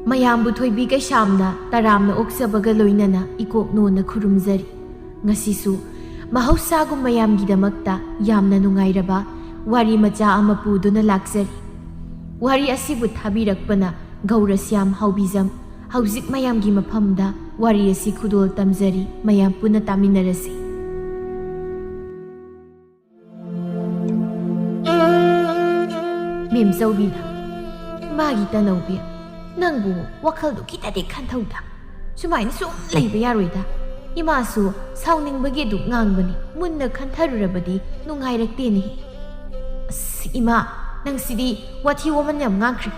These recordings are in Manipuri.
ꯃꯌꯥꯝꯕꯨ ꯊꯣꯏꯕꯤ ꯀꯩꯁꯥꯝꯅ ꯇꯔꯥꯝꯅ ꯑꯣꯛꯆꯕꯒ ꯂꯣꯏꯅꯅ ꯏꯀꯣꯛꯅꯣꯅ ꯈꯨꯔꯨꯝꯖꯔꯤ꯫ ꯉꯁꯤꯁꯨ ꯃꯍꯧꯁꯥꯒꯨꯝ ꯃꯌꯥꯝꯒꯤꯗꯃꯛꯇ ꯌꯥꯝꯅ ꯅꯨꯡꯉꯥꯏꯔꯕ ꯋꯥꯔꯤ ꯃꯆꯥ ꯑꯃ ꯄꯨꯗꯨꯅ ꯂꯥꯛꯆꯔꯤ꯫ ꯋꯥꯔꯤ ꯑꯁꯤꯕꯨ ꯊꯥꯕꯤꯔꯛꯄꯅ ꯒꯧꯔꯁ꯭ꯌꯥꯝ ꯍꯥꯎꯕꯤꯖꯝ꯫ ꯍꯧꯖꯤꯛ ꯃꯌꯥꯝꯒꯤ ꯃꯐꯝꯗ ꯋꯥꯔꯤ ꯑꯁꯤ ꯈꯨꯗꯣꯜ ꯇꯝꯖꯔꯤ꯫ ꯃꯌꯥꯝ ꯄꯨꯟꯅ ꯇꯥꯃꯤꯟꯅꯔꯁꯤ꯫ ꯃꯦꯝꯆꯧꯕꯤꯅ, ꯃꯥꯒꯤ ꯇꯅꯧꯕꯤ, ꯅꯪꯕꯨ ꯋꯥꯈꯜꯗꯨ ꯈꯤꯇꯗꯤ ꯈꯟꯊꯧꯗ꯫ ꯁꯨꯃꯥꯏꯅ ꯁꯨꯝ ꯂꯩꯕ ꯌꯥꯔꯣꯏꯗ꯫ ꯏꯃꯥꯁꯨ ꯁꯥꯎꯅꯤꯡꯕꯒꯤ ꯑꯗꯨ ꯉꯥꯡꯕꯅꯤ, ꯃꯨꯟꯅ ꯈꯟꯊꯔꯨꯔꯕꯗꯤ ꯅꯨꯡꯉꯥꯏꯔꯛꯇꯦꯅꯦ꯫ ꯑꯁ ꯏꯃꯥ, ꯅꯪꯁꯤꯗꯤ ꯋꯥꯊꯤ ꯋꯥꯃꯟ ꯌꯥꯝ ꯉꯥꯡꯈ꯭ꯔꯤ꯫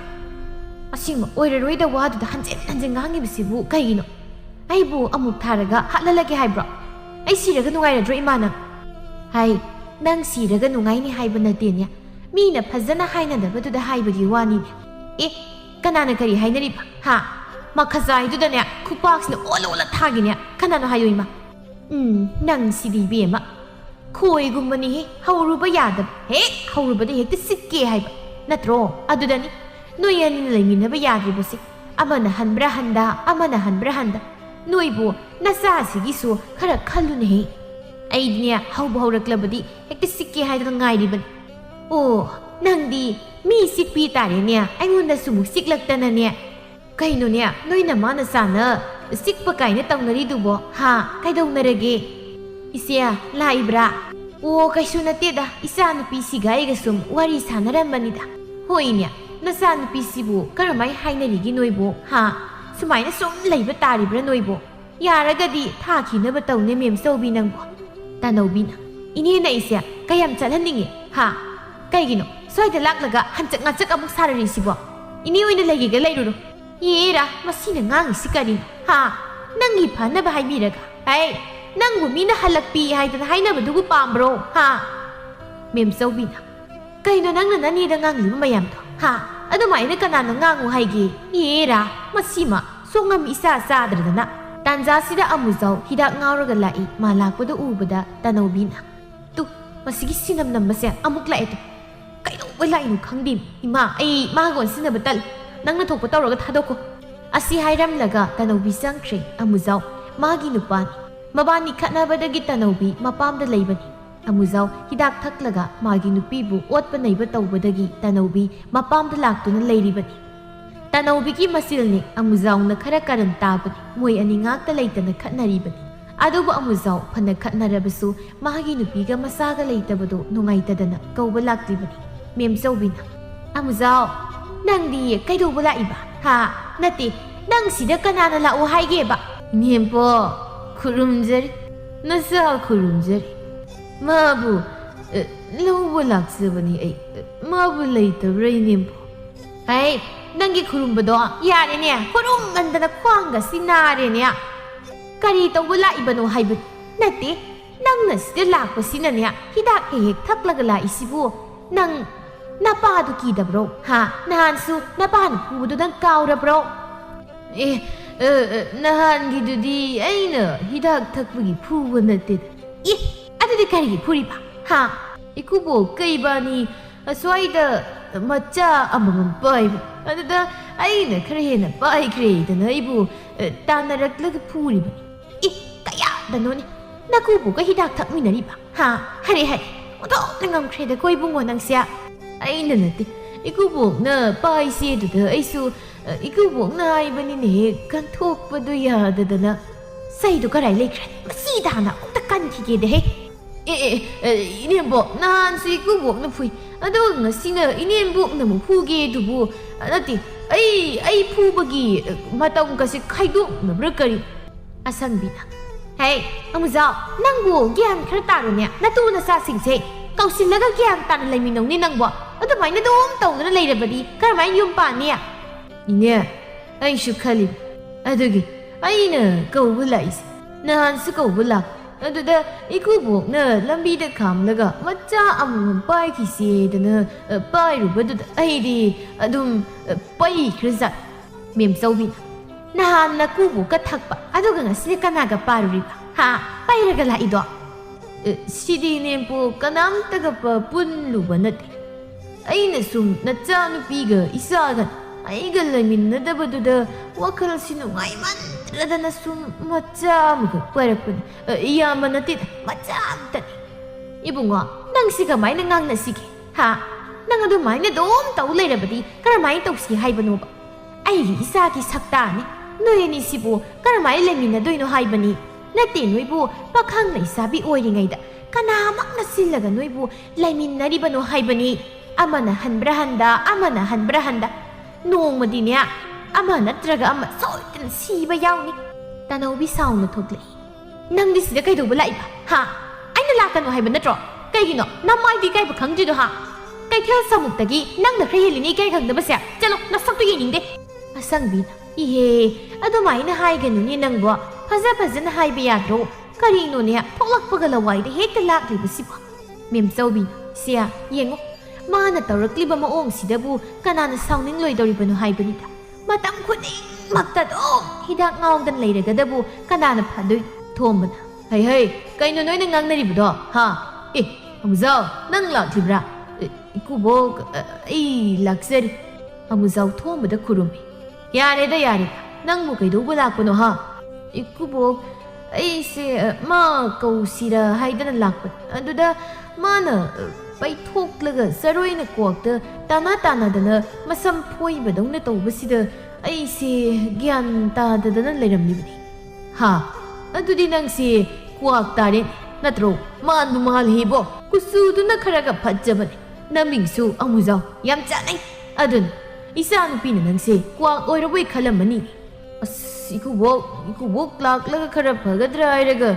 ꯑꯁꯦꯡꯕ ꯑꯣꯏꯔꯔꯣꯏꯗ ꯋꯥꯗꯨꯗ ꯍꯟꯖꯤꯟ ꯍꯟꯖꯤꯟ ꯉꯥꯡꯉꯤꯕꯁꯤꯕꯨ ꯀꯩꯒꯤꯅꯣ? ꯑꯩꯕꯨ ꯑꯃꯨꯛ ꯊꯥꯔꯒ ꯍꯥꯠꯍꯜꯂꯒꯦ ꯍꯥꯏꯕ꯭ꯔꯣ? ꯑꯩ ꯁꯤꯔꯒ ꯅꯨꯡꯉꯥꯏꯔꯗ꯭ꯔꯣ ꯏꯃꯥ ꯅꯪ? ꯍꯥꯏ, ꯅꯪ ꯁꯤꯔꯒ ꯅꯨꯡꯉꯥꯏꯅꯤ ꯍꯥꯏꯕ ꯅꯠꯇꯦꯅꯦ, ꯃꯤꯅ ꯐꯖꯅ ꯍꯥꯏꯅꯗꯕꯗꯨꯗ ꯍꯥꯏꯕꯒꯤ ꯋꯥꯅꯤꯅꯦ꯫ ꯑꯦ, ꯀꯅꯥꯅ ꯀꯔꯤ ꯍꯥꯏꯅꯔꯤꯕ? ꯍꯥ? ꯃꯈꯖꯥꯏꯗꯨꯗꯅꯦ ꯈꯨꯄꯥꯛꯁꯤꯅ ꯑꯣꯜꯂ ꯑꯣꯜꯂ ꯊꯥꯒꯤꯅꯦ꯫ ꯀꯅꯥꯅꯣ ꯍꯥꯏꯌꯣ ꯏꯃꯥ? ꯅꯪ ꯁꯤꯗꯤ ꯏꯕꯦꯝꯃ, ꯈꯣꯏꯒꯨꯝꯕꯅꯤꯍꯦ, ꯍꯧꯔꯨꯕ ꯌꯥꯗꯕ, ꯍꯦꯛ ꯍꯧꯔꯨꯕꯗ ꯍꯦꯛꯇ ꯁꯤꯠꯀꯦ ꯍꯥꯏꯕ ꯅꯠꯇ꯭ꯔꯣ? ꯑꯗꯨꯗꯅꯤ ꯅꯣꯏ ꯑꯅꯤꯅ ꯂꯩꯃꯤꯟꯅꯕ ꯌꯥꯗ꯭ꯔꯤꯕꯁꯦ꯫ ꯑꯃꯅ ꯍꯟꯕ꯭ꯔꯥ ꯍꯟꯗ, ꯑꯃꯅ ꯍꯟꯕ꯭ꯔꯥ ꯍꯟꯗ꯫ ꯅꯣꯏꯕꯨ ꯅꯆꯥꯁꯤꯒꯤꯁꯨ ꯈꯔ ꯈꯜꯂꯨꯅꯦꯍꯦ꯫ ꯑꯩꯗꯤꯅꯦ ꯍꯧꯕ ꯍꯧꯔꯛꯂꯕꯗꯤ ꯍꯦꯛꯇ ꯁꯤꯛꯀꯦ ꯍꯥꯏꯗꯅ ꯉꯥꯏꯔꯤꯕꯅꯤ꯫ ꯑꯣ, ꯅꯪꯗꯤ ꯃꯤ ꯁꯤꯛꯄꯤ ꯇꯥꯔꯦꯅꯦ, ꯑꯩꯉꯣꯟꯗꯁꯨ ꯑꯃꯨꯛ ꯁꯤꯛꯂꯛꯇꯅꯅꯦ꯫ ꯀꯩꯅꯣꯅꯦ, ꯅꯣꯏ ꯅꯃꯥ ꯅꯆꯥꯅ ꯁꯤꯛꯄ ꯀꯥꯏꯅ ꯇꯧꯅꯔꯤꯗꯨꯕꯣ? ꯍꯥ? ꯀꯩꯗꯧꯅꯔꯒꯦ? ꯏꯆꯦ ꯂꯥꯛꯏꯕ꯭ꯔꯥ? ꯑꯣ, ꯀꯩꯁꯨ ꯅꯠꯇꯦꯗ, ꯏꯆꯥꯅꯨꯄꯤꯁꯤꯒ ꯑꯩꯒ ꯁꯨꯝ ꯋꯥꯔꯤ ꯁꯥꯟꯅꯔꯝꯕꯅꯤꯗ꯫ ꯍꯣꯏꯅꯦ, ꯅꯆꯥꯅꯨꯄꯤꯁꯤꯕꯨ ꯀꯔꯝꯍꯥꯏ ꯍꯥꯏꯅꯔꯤꯒꯦ ꯅꯣꯏꯕꯨ? ꯍꯥ? ꯁꯨꯃꯥꯏꯅ ꯁꯨꯝ ꯂꯩꯕ ꯇꯥꯔꯤꯕ꯭ꯔꯥ ꯅꯣꯏꯕꯨ? ꯌꯥꯔꯒꯗꯤ ꯊꯥꯈꯤꯅꯕ ꯇꯧꯅꯦ ꯃꯦꯝꯆꯧꯕꯤ ꯅꯪꯕꯨ꯫ ꯇꯅꯧꯕꯤꯅ, ꯏꯅꯦꯅ ꯑꯩꯁꯦ ꯀꯌꯥꯝ ꯆꯠꯍꯟꯅꯤꯡꯉꯤ? ꯍꯥ? ꯀꯩꯒꯤꯅꯣ ꯁ꯭ꯋꯥꯏꯗ ꯂꯥꯛꯂꯒ ꯍꯟꯆꯛ ꯉꯥꯆꯛ ꯑꯃꯨꯛ ꯁꯥꯔꯔꯤꯁꯤꯕꯣ? ꯏꯅꯦ ꯑꯣꯏꯅ ꯂꯩꯒꯦꯒ ꯂꯩꯔꯨꯔꯣ꯫ ꯌꯦꯔꯥ, ꯃꯁꯤꯅ ꯉꯥꯡꯉꯤꯁꯤ ꯀꯔꯤꯅꯣ? ꯍꯥ? ꯅꯪꯒꯤ ꯐꯅꯕ ꯍꯥꯏꯕꯤꯔꯒ, ꯍꯩ, ꯅꯪꯕꯨ ꯃꯤꯅ ꯍꯜꯂꯛꯄꯤ ꯍꯥꯏꯗꯅ ꯍꯥꯏꯅꯕꯗꯨꯕꯨ ꯄꯥꯝꯕ꯭ꯔꯣ? ꯍꯥ? ꯃꯦꯝꯆꯧꯕꯤꯅ, ꯀꯩꯅꯣ ꯅꯪꯅ ꯅꯅꯦꯗ ꯉꯥꯡꯂꯤꯕ ꯃꯌꯥꯝꯗꯣ? ꯍꯥ? ꯑꯗꯨꯃꯥꯏꯅ ꯀꯅꯥꯅ ꯉꯥꯡꯉꯨ ꯍꯥꯏꯒꯦ? ꯌꯦꯔꯥ, ꯃꯁꯤꯃ ꯁꯣꯛꯉꯝ ꯏꯆꯥ ꯆꯥꯗ꯭ꯔꯗꯅ꯫ ꯇꯥꯟꯖꯥꯁꯤꯗ ꯑꯃꯨꯖꯥꯎ ꯍꯤꯗꯥꯛ ꯉꯥꯎꯔꯒ ꯂꯥꯛꯏ꯫ ꯃꯥ ꯂꯥꯛꯄꯗ ꯎꯕꯗ ꯇꯅꯧꯕꯤꯅ, ꯇꯨ, ꯃꯁꯤꯒꯤ ꯁꯤꯅꯝ ꯅꯝꯕꯁꯦ ꯑꯃꯨꯛ ꯂꯥꯛꯑꯦ ꯇꯨ꯫ ꯀꯩꯗꯧꯕ ꯂꯥꯛꯏꯅꯣ ꯈꯪꯗꯦ꯫ ꯏꯃꯥ, ꯑꯩ ꯃꯥꯒ ꯑꯣꯟꯁꯤꯟꯅꯕ ꯇꯜꯂꯤ꯫ ꯅꯪꯅ ꯊꯣꯛꯄ ꯇꯧꯔꯒ ꯊꯥꯗꯣꯛꯈꯣ꯫ ꯑꯁꯤ ꯍꯥꯏꯔꯝꯂꯒ ꯇꯅꯧꯕꯤ ꯆꯪꯈ꯭ꯔꯦ꯫ ꯑꯃꯨꯖꯥꯎ ꯃꯥꯒꯤ ꯅꯨꯄꯥꯅꯤ꯫ ꯃꯕꯥꯅꯤ ꯈꯠꯅꯕꯗꯒꯤ ꯇꯅꯧꯕꯤ ꯃꯄꯥꯝꯗ ꯂꯩꯕꯅꯤ꯫ ꯑꯃꯨꯖꯥꯎ ꯍꯤꯗꯥꯛ ꯊꯛꯂꯒ ꯃꯥꯒꯤ ꯅꯨꯄꯤꯕꯨ ꯑꯣꯠꯄ ꯅꯩꯕ ꯇꯧꯕꯗꯒꯤ ꯇꯅꯧꯕꯤ ꯃꯄꯥꯝꯗ ꯂꯥꯛꯇꯨꯅ ꯂꯩꯔꯤꯕꯅꯤ꯫ ꯇꯅꯧꯕꯤꯒꯤ ꯃꯆꯤꯜꯅꯤ ꯑꯃꯨꯖꯥꯎꯅ ꯈꯔ ꯀꯔꯟ ꯇꯥꯕꯅꯤ꯫ ꯃꯣꯏ ꯑꯅꯤ ꯉꯥꯛꯇ ꯂꯩꯇꯅ ꯈꯠꯅꯔꯤꯕꯅꯤ꯫ ꯑꯗꯨꯕꯨ ꯑꯃꯨꯖꯥꯎ ꯐꯅ ꯈꯠꯅꯔꯕꯁꯨ ꯃꯥꯒꯤ ꯅꯨꯄꯤꯒ ꯃꯆꯥꯒ ꯂꯩꯇꯕꯗꯣ ꯅꯨꯡꯉꯥꯏꯇꯗꯅ ꯀꯧꯕ ꯂꯥꯛꯂꯤꯕꯅꯤ꯫ ꯃꯦꯝꯆꯧꯕꯤꯅ, ꯑꯃꯨꯖꯥꯎ, ꯅꯪꯗꯤ ꯀꯩꯗꯧꯕ ꯂꯥꯛꯏꯕ? ꯍꯥ? ꯅꯠꯇꯦ, ꯅꯪ ꯁꯤꯗ ꯀꯅꯥꯅ ꯂꯥꯛꯑꯣ ꯍꯥꯏꯒꯦꯕ? ꯏꯅꯦꯝꯄꯣ, ꯈꯨꯔꯨꯝꯖꯔꯤ, ꯅꯆꯥ ꯈꯨꯔꯨꯝꯖꯔꯤ꯫ ꯃꯥꯕꯨ ꯂꯧꯕ ꯂꯥꯛꯆꯕꯅꯤ ꯑꯩ꯫ ꯃꯥꯕꯨ ꯂꯩꯇꯕ꯭ꯔꯥ ꯏꯅꯦꯝꯄꯣ? ꯍꯩ, ꯅꯪꯒꯤ ꯈꯨꯔꯨꯝꯕꯗꯣ ꯌꯥꯔꯦꯅꯦ, ꯈꯨꯔꯨꯝꯃꯟꯗꯅ ꯈ꯭ꯋꯥꯡꯒꯁꯤ ꯅꯥꯔꯦꯅꯦ꯫ ꯀꯔꯤ ꯇꯧꯕ ꯂꯥꯛꯏꯕꯅꯣ ꯍꯥꯏꯕꯅꯤ? ꯅꯠꯇꯦ, ꯅꯪꯅ ꯁꯤꯗ ꯂꯥꯛꯄꯁꯤꯅꯅꯦ, ꯍꯤꯗꯥꯛ ꯍꯦꯛ ꯊꯛꯂꯒ ꯂꯥꯛꯏꯁꯤꯕꯨ ꯅꯪ ꯅꯄꯥꯗꯨ ꯀꯤꯗꯕ꯭ꯔꯣ? ꯍꯥ? ꯅꯍꯥꯟꯁꯨ ꯅꯄꯥꯅ ꯐꯨꯕꯗꯨ ꯅꯪ ꯀꯥꯎꯔꯕ꯭ꯔꯣ? ꯅꯍꯥꯟꯒꯤꯗꯨꯗꯤ ꯑꯩꯅ ꯍꯤꯗꯥꯛ ꯊꯛꯄꯒꯤ ꯐꯨꯕ ꯅꯠꯇꯦꯗ꯫ ꯑꯗꯨꯗꯤ ꯀꯔꯤꯒꯤ ꯐꯨꯔꯤꯕ? ꯍꯥ? ꯏꯀꯨꯕꯣꯛ ꯀꯩꯕꯥꯅꯤ ꯑꯁ꯭ꯋꯥꯏꯗ ꯃꯆꯥ ꯑꯃꯃꯝ ꯄꯥꯏꯕ, ꯑꯗꯨꯗ ꯑꯩꯅ ꯈꯔ ꯍꯦꯟꯅ ꯄꯥꯏꯈ꯭ꯔꯦꯗꯅ ꯑꯩꯕꯨ ꯇꯥꯟꯅꯔꯛꯂꯒ ꯐꯨꯔꯤꯕꯅꯤ꯫ ꯀꯌꯥꯗꯅꯣꯅꯦ ꯅꯀꯨꯕꯣꯛꯀ ꯍꯤꯗꯥꯛ ꯊꯛꯃꯤꯟꯅꯔꯤꯕ? ꯍꯥ? ꯍꯔꯦ ꯍꯔꯦ, ꯑꯣꯟꯊꯣꯛꯅ ꯉꯝꯈ꯭ꯔꯦꯗꯀꯣ ꯏꯕꯨꯡꯉꯣ ꯅꯪꯁꯦ꯫ ꯑꯩꯅ ꯅꯠꯇꯦ, ꯏꯀꯨꯕꯣꯛꯅ ꯄꯥꯏꯁꯦ ꯑꯗꯨꯗ ꯑꯩꯁꯨ ꯏꯀꯨꯕꯣꯛꯅ ꯍꯥꯏꯕꯅꯤꯅ ꯍꯦꯛ ꯀꯟꯊꯣꯛꯄꯗꯨ ꯌꯥꯗꯗꯅ꯫ ꯆꯩꯗꯨ ꯀꯔꯥꯏ ꯂꯩꯈ꯭ꯔꯦ? ꯃꯁꯤꯗ ꯍꯥꯟꯅ ꯑꯃꯨꯛꯇ ꯀꯟꯈꯤꯒꯦꯗꯍꯦ꯫ ꯏꯅꯦꯝꯕꯣꯛ, ꯅꯍꯥꯟꯁꯨ ꯏꯀꯨꯕꯣꯛꯅ ꯐꯨꯏ, ꯑꯗꯨꯒ ꯉꯁꯤꯅ ꯏꯅꯦꯝꯕꯣꯛꯅ ꯑꯃꯨꯛ ꯐꯨꯒꯦ ꯑꯗꯨꯕꯨ ꯅꯠꯇꯦ, ꯑꯩ ꯐꯨꯕꯒꯤ ꯃꯇꯝꯒꯁꯦ ꯈꯥꯏꯗꯣꯛꯅꯕ꯭ꯔꯥ ꯀꯔꯤ? ꯑꯁꯪꯕꯤꯅ, ꯍꯩ ꯑꯃꯨꯖꯥꯎ, ꯅꯪꯕꯨ ꯒ꯭ꯌꯥꯟ ꯈꯔ ꯇꯥꯔꯨꯅꯦ꯫ ꯅꯇꯨ ꯅꯆꯥꯁꯤꯡꯁꯦ ꯀꯧꯁꯤꯜꯂꯒ ꯒ꯭ꯌꯥꯟ ꯇꯥꯅ ꯂꯩꯃꯤꯟꯅꯧꯅꯦ ꯅꯪꯕꯣ꯫ ꯑꯗꯨꯃꯥꯏꯅ ꯑꯗꯨꯝ ꯇꯧꯗꯨꯅ ꯂꯩꯔꯕꯗꯤ ꯀꯔꯝꯍꯥꯏꯅ ꯌꯨꯝ ꯄꯥꯟꯅꯤ? ꯏꯅꯦ, ꯑꯩꯁꯨ ꯈꯜꯂꯤ, ꯑꯗꯨꯒꯤ ꯑꯩꯅ ꯀꯧꯕ ꯂꯥꯛꯏꯁꯦ꯫ ꯅꯍꯥꯟꯁꯨ ꯀꯧꯕ ꯂꯥꯛ, ꯑꯗꯨꯗ ꯏꯀꯨꯕꯣꯛꯅ ꯂꯝꯕꯤꯗ ꯈꯥꯝꯂꯒ ꯃꯆꯥ ꯑꯃꯃꯝ ꯄꯥꯏꯈꯤꯁꯦꯗꯅ ꯄꯥꯏꯔꯨꯕꯗꯨꯗ ꯑꯩꯗꯤ ꯑꯗꯨꯝ ꯄꯩꯈ꯭ꯔꯖꯥꯠ꯫ ꯃꯦꯝꯆꯧꯕꯤꯅ, ꯅꯍꯥꯟ ꯅꯀꯨꯕꯣꯛꯀ ꯊꯛꯄ, ꯑꯗꯨꯒ ꯉꯁꯤꯅ ꯀꯅꯥꯒ ꯄꯥꯔꯨꯔꯤꯕ? ha pairaga laido sidi nempo kanamtaga pa punluba nate aina sum nacha nupiga isaga aiga laiminadabaduda wakal sinungai manradana sum macha muga parakpani iyama nate macha amtani ibungo nang siga maina ngangna sige ha nang adu maina dom tau leirabadi karamai tausi haibanoba aigi isagi saktani noyani sibu karamai leminadoino haibani nate noibu pakhang na isabi oiringaida kanamakna sillaga noibu laiminaribano haibani amana hanbra handa nongmadine ama natraga ama soitan siba yauni tanawbi sauna thoklei nangdi sida kaidoba laiba ha aina lakano haiba natro kaigino namaidi kaiba khangjido ha kaithel samuktagi nangna khrehelini kai khangdabase chalo nasaktu yeningde asangbi ihe adumaina haiganuni nangbo fazana haiba yadro karino ne tholakpaga lawaida hekta laklibasiba memsaubi sia yengo mana taurakliba maong sidabu kanana sauning loidoribano haibonida matam khuning maktado hidak ngaungdan leiragadabu kanana phadoi thombana hey kaino noina ngangnaribdo ha amuzao nang laklibra ikubo ai laksari amuzao thombada khurumi yareda nang mu kaidobu lakpano ha ikubo aise ma kausira haidana lakpan aduda mana paithoklaga saroina kokta tana dana masam phoibadongna tawbasida aise gyan ta dadana leiramnibani ha adudi nangsi kwak tare natro manu mahal hibo kusuduna kharaga phajjabani namingsu amuzao yam chanai adun isa nupina nangse kwak oiraboi khalamani ikubok laklaga khara phagadra airaga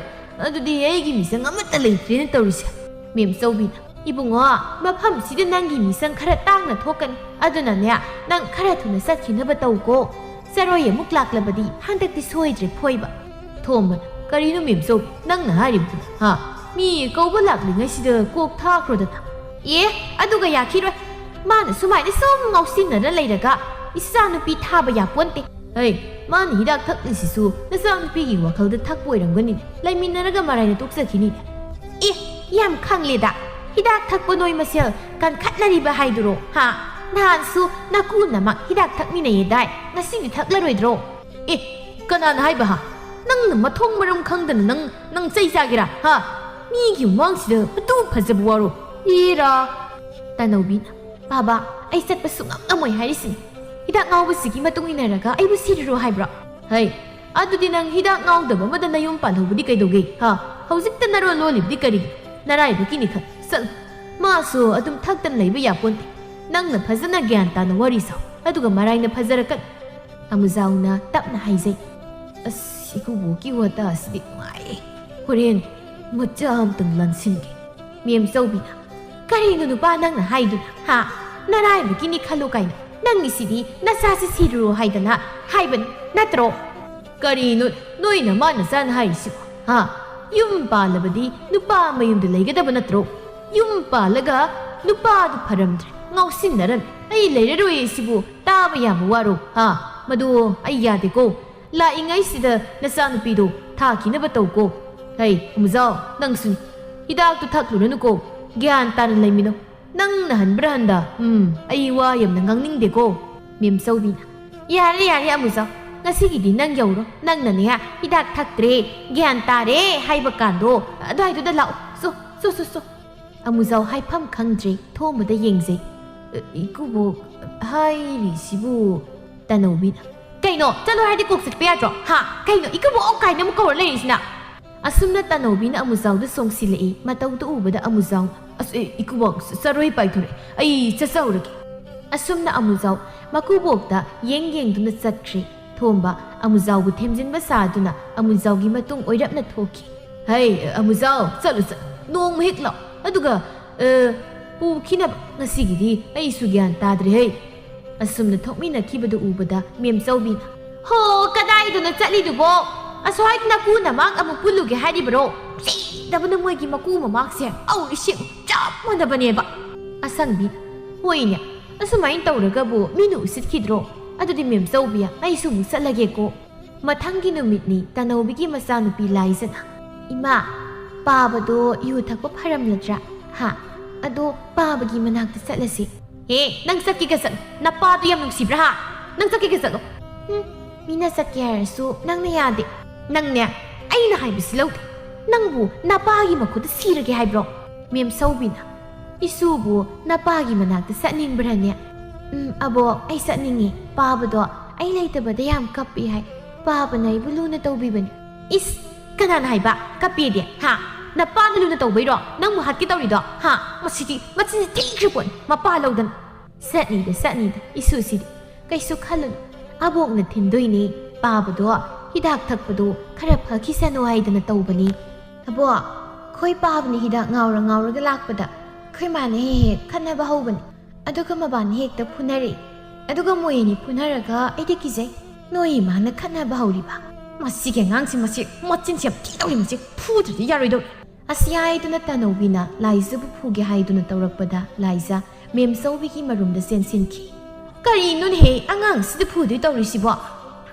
adudi aigi misang amata leitrina tawrisa memsawbina ibungo mafam sida nangi misang khara tangna thokani aduna ne nang khara thuna satkinaba tawko saroye muk laklabadi handakti soidre phoiba thomana karino memso nangna haribdu ha mi kawba laklinga sida kok thakrodana aduga yakhiroi mana sumaina som ngausinna leiraga isa nupi thaba yaponte mana hidak thakisisu nasa nupigi wakhalda thakpo oiramgani laiminaraga maraina toksakini yam khangleda hidak thakpo noi masel kan khatnariba haiduro ha nahansu naku namak hidak thakminaye dai ngasini thaklaroidro kanana haiba ha nangna mathong maram khangdana nang chai jagira ha migi wangsida atu phajabu waro ira tanawbina baba ai satpa sungam amoi harisini hidak ngawbasigi matung inaraga aibu siriro haibra adudi nang hidak ngawdaba madana yum palhobudi kaidoge ha hojikta naro lolibdi kari naraiba kini kha sal maso adum thaktan leiba yaponte nangna phajana gyan tana wari saw aduga maraina phajarakan amuzauna tapna haijai asiku ki wata asidi mai horen macham tang lansinge mem saubina karino nupa nangna haiduna ha naraiba kini khalo kaina nangni sidi nasasi siruro haidana haiban natro karino noina mana san haisi ha yum palabadi nupa mayumda leigadaba natro yum palaga nupa du pharamdre ngausinnaram ai leiraroi sibu taba yam waro ha madu ai yade ko la ingai sida nasa nupido thakinaba tawko umzao nangsun hidak tu thakluranu ko gyan tan leimino nang nahan branda ai wa yamna ngangningde ko mem saubina yare amuzao ngasigidi nang yauro nang nane hidak thaktre gyan tare haiba kando adai da lao so amuzao haifam khangdre thomada yengje ikubo hairi sibu tanawbina kaino chalo haidi koksit pe yadro ha kaino ikubo okai nam ko leisina asumna tanawbina amuzao da songsilei matau da ubada amuzao ikubo saroi paithore ai chasaurage asumna amuzao makubokta yeng duna chatkri thomba amuzao bu themjinba saduna amuzao gi matung oirapna thoki amuzao chalu nong mahiklo aduga pukhina ngasigidi ai sugyan tadre asumna thokmina khibadu ubada mem chawbina ho kadai duna chali dubo aswai na ku na mak amu puluge haribro dabuna moigi maku mamak se au isi chap mona bane ba asangbi hoinya asumai tawraga bu minu sitkidro adudi mem chawbiya ai su musalage ko mathangi numitni tanawbigi masanupi laisana Ima, Pabado yu thakpa pharamladra. Ha, ado Pabagi manakta satlasi. He, nang sakki ka sak. Napado yam nungsibra ha. Nang sakki ka sak. Mina sakki harasu nang na yade. Nang ne, aina haibisi lawde. Nangbu napagi makuda sirage haibro. Mem saubina. Isubu napagi manakta satningbra ne. Abo ay satningi. Pabado ay laytabada yam kapi hai. Paba na ibulu na taubibani. Is, kanan haiba kapi de. Ha, napana luna taubiro. Nang muhat kita urido. Ha, masiti tikripon. Mapalawdan. Satni da. Isu sidi. Kay sukhalun. Abok na tindoy ni. Pabado hidak thakpado kharap hakisano haidana taubani. Abo, khoi pabani hidak ngaura galakpada. Khoi mane khanaba haubani. Aduga mabani hekta punari. Aduga moyeni punaraga edekizai. Noi mana khanaba hauriba. Masige ngangsi masi machin siap titauri masi pudri yaroido. Asia iduna tanobina Liza bu phuge haiduna tawrakpada Liza mem saubigi marumda sensinki. Kari nun he angang sida pudri tawrisibo.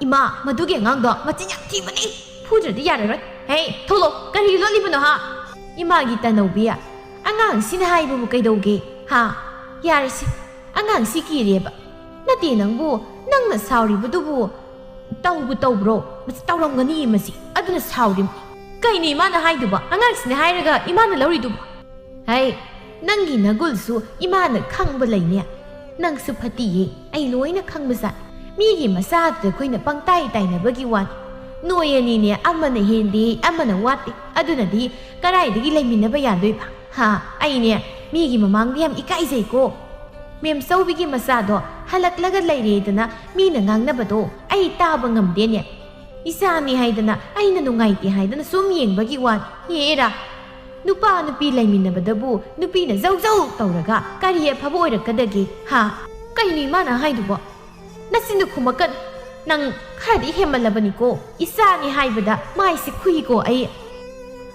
Ima maduge ngangdo machin yak tibani. Pudri yaroroi. Hey, tholo kari lolibano ha. Ima gi tanobia. Angang sina haibu bu kaidoge. Ha, yarisi. Angang si kireba. Nati nangbu nangna sauribudubu. Tawbro, mas tawramgani masi. Aduna saurim. Kaini imana haiduba. Angang sina hairaga imana lauriduba. Hey, nangi nagulsu imana khangba laine. Nang supatiye ay loina khangbaza. Migi masada koina pangtai na bagi wan. Noyani ne amana hindi amana wati. Aduna di karai digi laiminaba yadoiba. Ha, ay ne migi mamangdi yam ikaizay ko. Mem saubigi masado halaklaga lairedana mina ngangnabado ay taba ngamdene. Isani haidana ay nanungaiti haidana sum yengbagi wan. Yera. Nupa nupi laiminabadabu nupi na zau tawraga kariye phabo oirakadagi. Ha, kaini mana haidubo. Nasinu khumakan nang khadi hemalabani ko. Isani haibada mai si khui ko ay.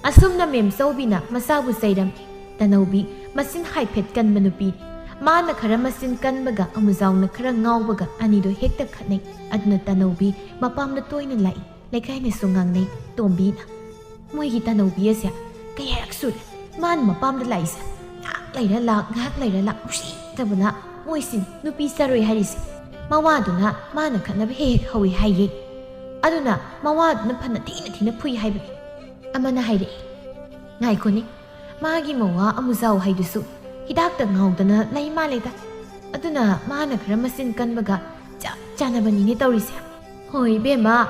Asumna mem saubina masabu sairam. Tanaubi masin haipet kan manupi. Mana khara masin kanbaga amuzawna khara ngawbaga anido hekta khatnai. Adna tanaubi mapamna toina lai. Laikai na sungangnai tombi na. Moigi tanaubi asya kayarak sud. Man mapamna laisa. Ngak laira lak usi. Tabuna moisin nupi saroi harisi. Mawaduna mana khatnaba hek hawi haye. Aduna mawaduna phana tina phui haibani. Amana haire. Ngai koni magi mawa amuzaw haidusu. Hidakta ngawdana lay maleda. Aduna mana khara masin kanbaga chanabani ni tawrise. Hoi bema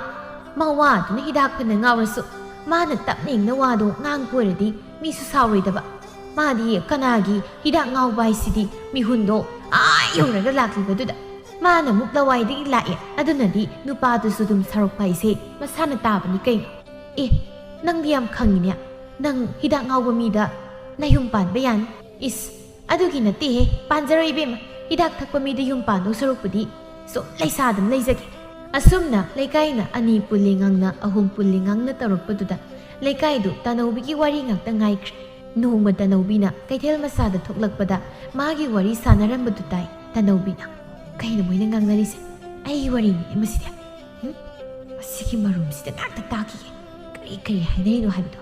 mawa duna hidak phana ngawrasu. Mana tapning na wado ngang puradi misu sawridaba. Madi kanagi hidak ngawbai sidi mihundo ayuraga laklibaduda. Mana muklawai digi lae. Aduna di nupadu sudum sarok paise masana tabani kaino. Nang diyam khangine. Nang hidak ngawba mida nayumpan bayan. Is adugi nati he panjaro ibem hidak thakpa mida yumpan do sarokpudi so laisadam laizagi. Asumna laikaina ani pulingangna ahum pulingangna tarokpaduda laikaidu tanobigi wari ngakta ngaikre. Noma tanobina kaithel masada thoklakpada magi wari sanarambadu tai tanobina. Kaina moina ngangnarise ai wari ni masida. Asigi marum sida nakta taki. Kari hainai no haibdo.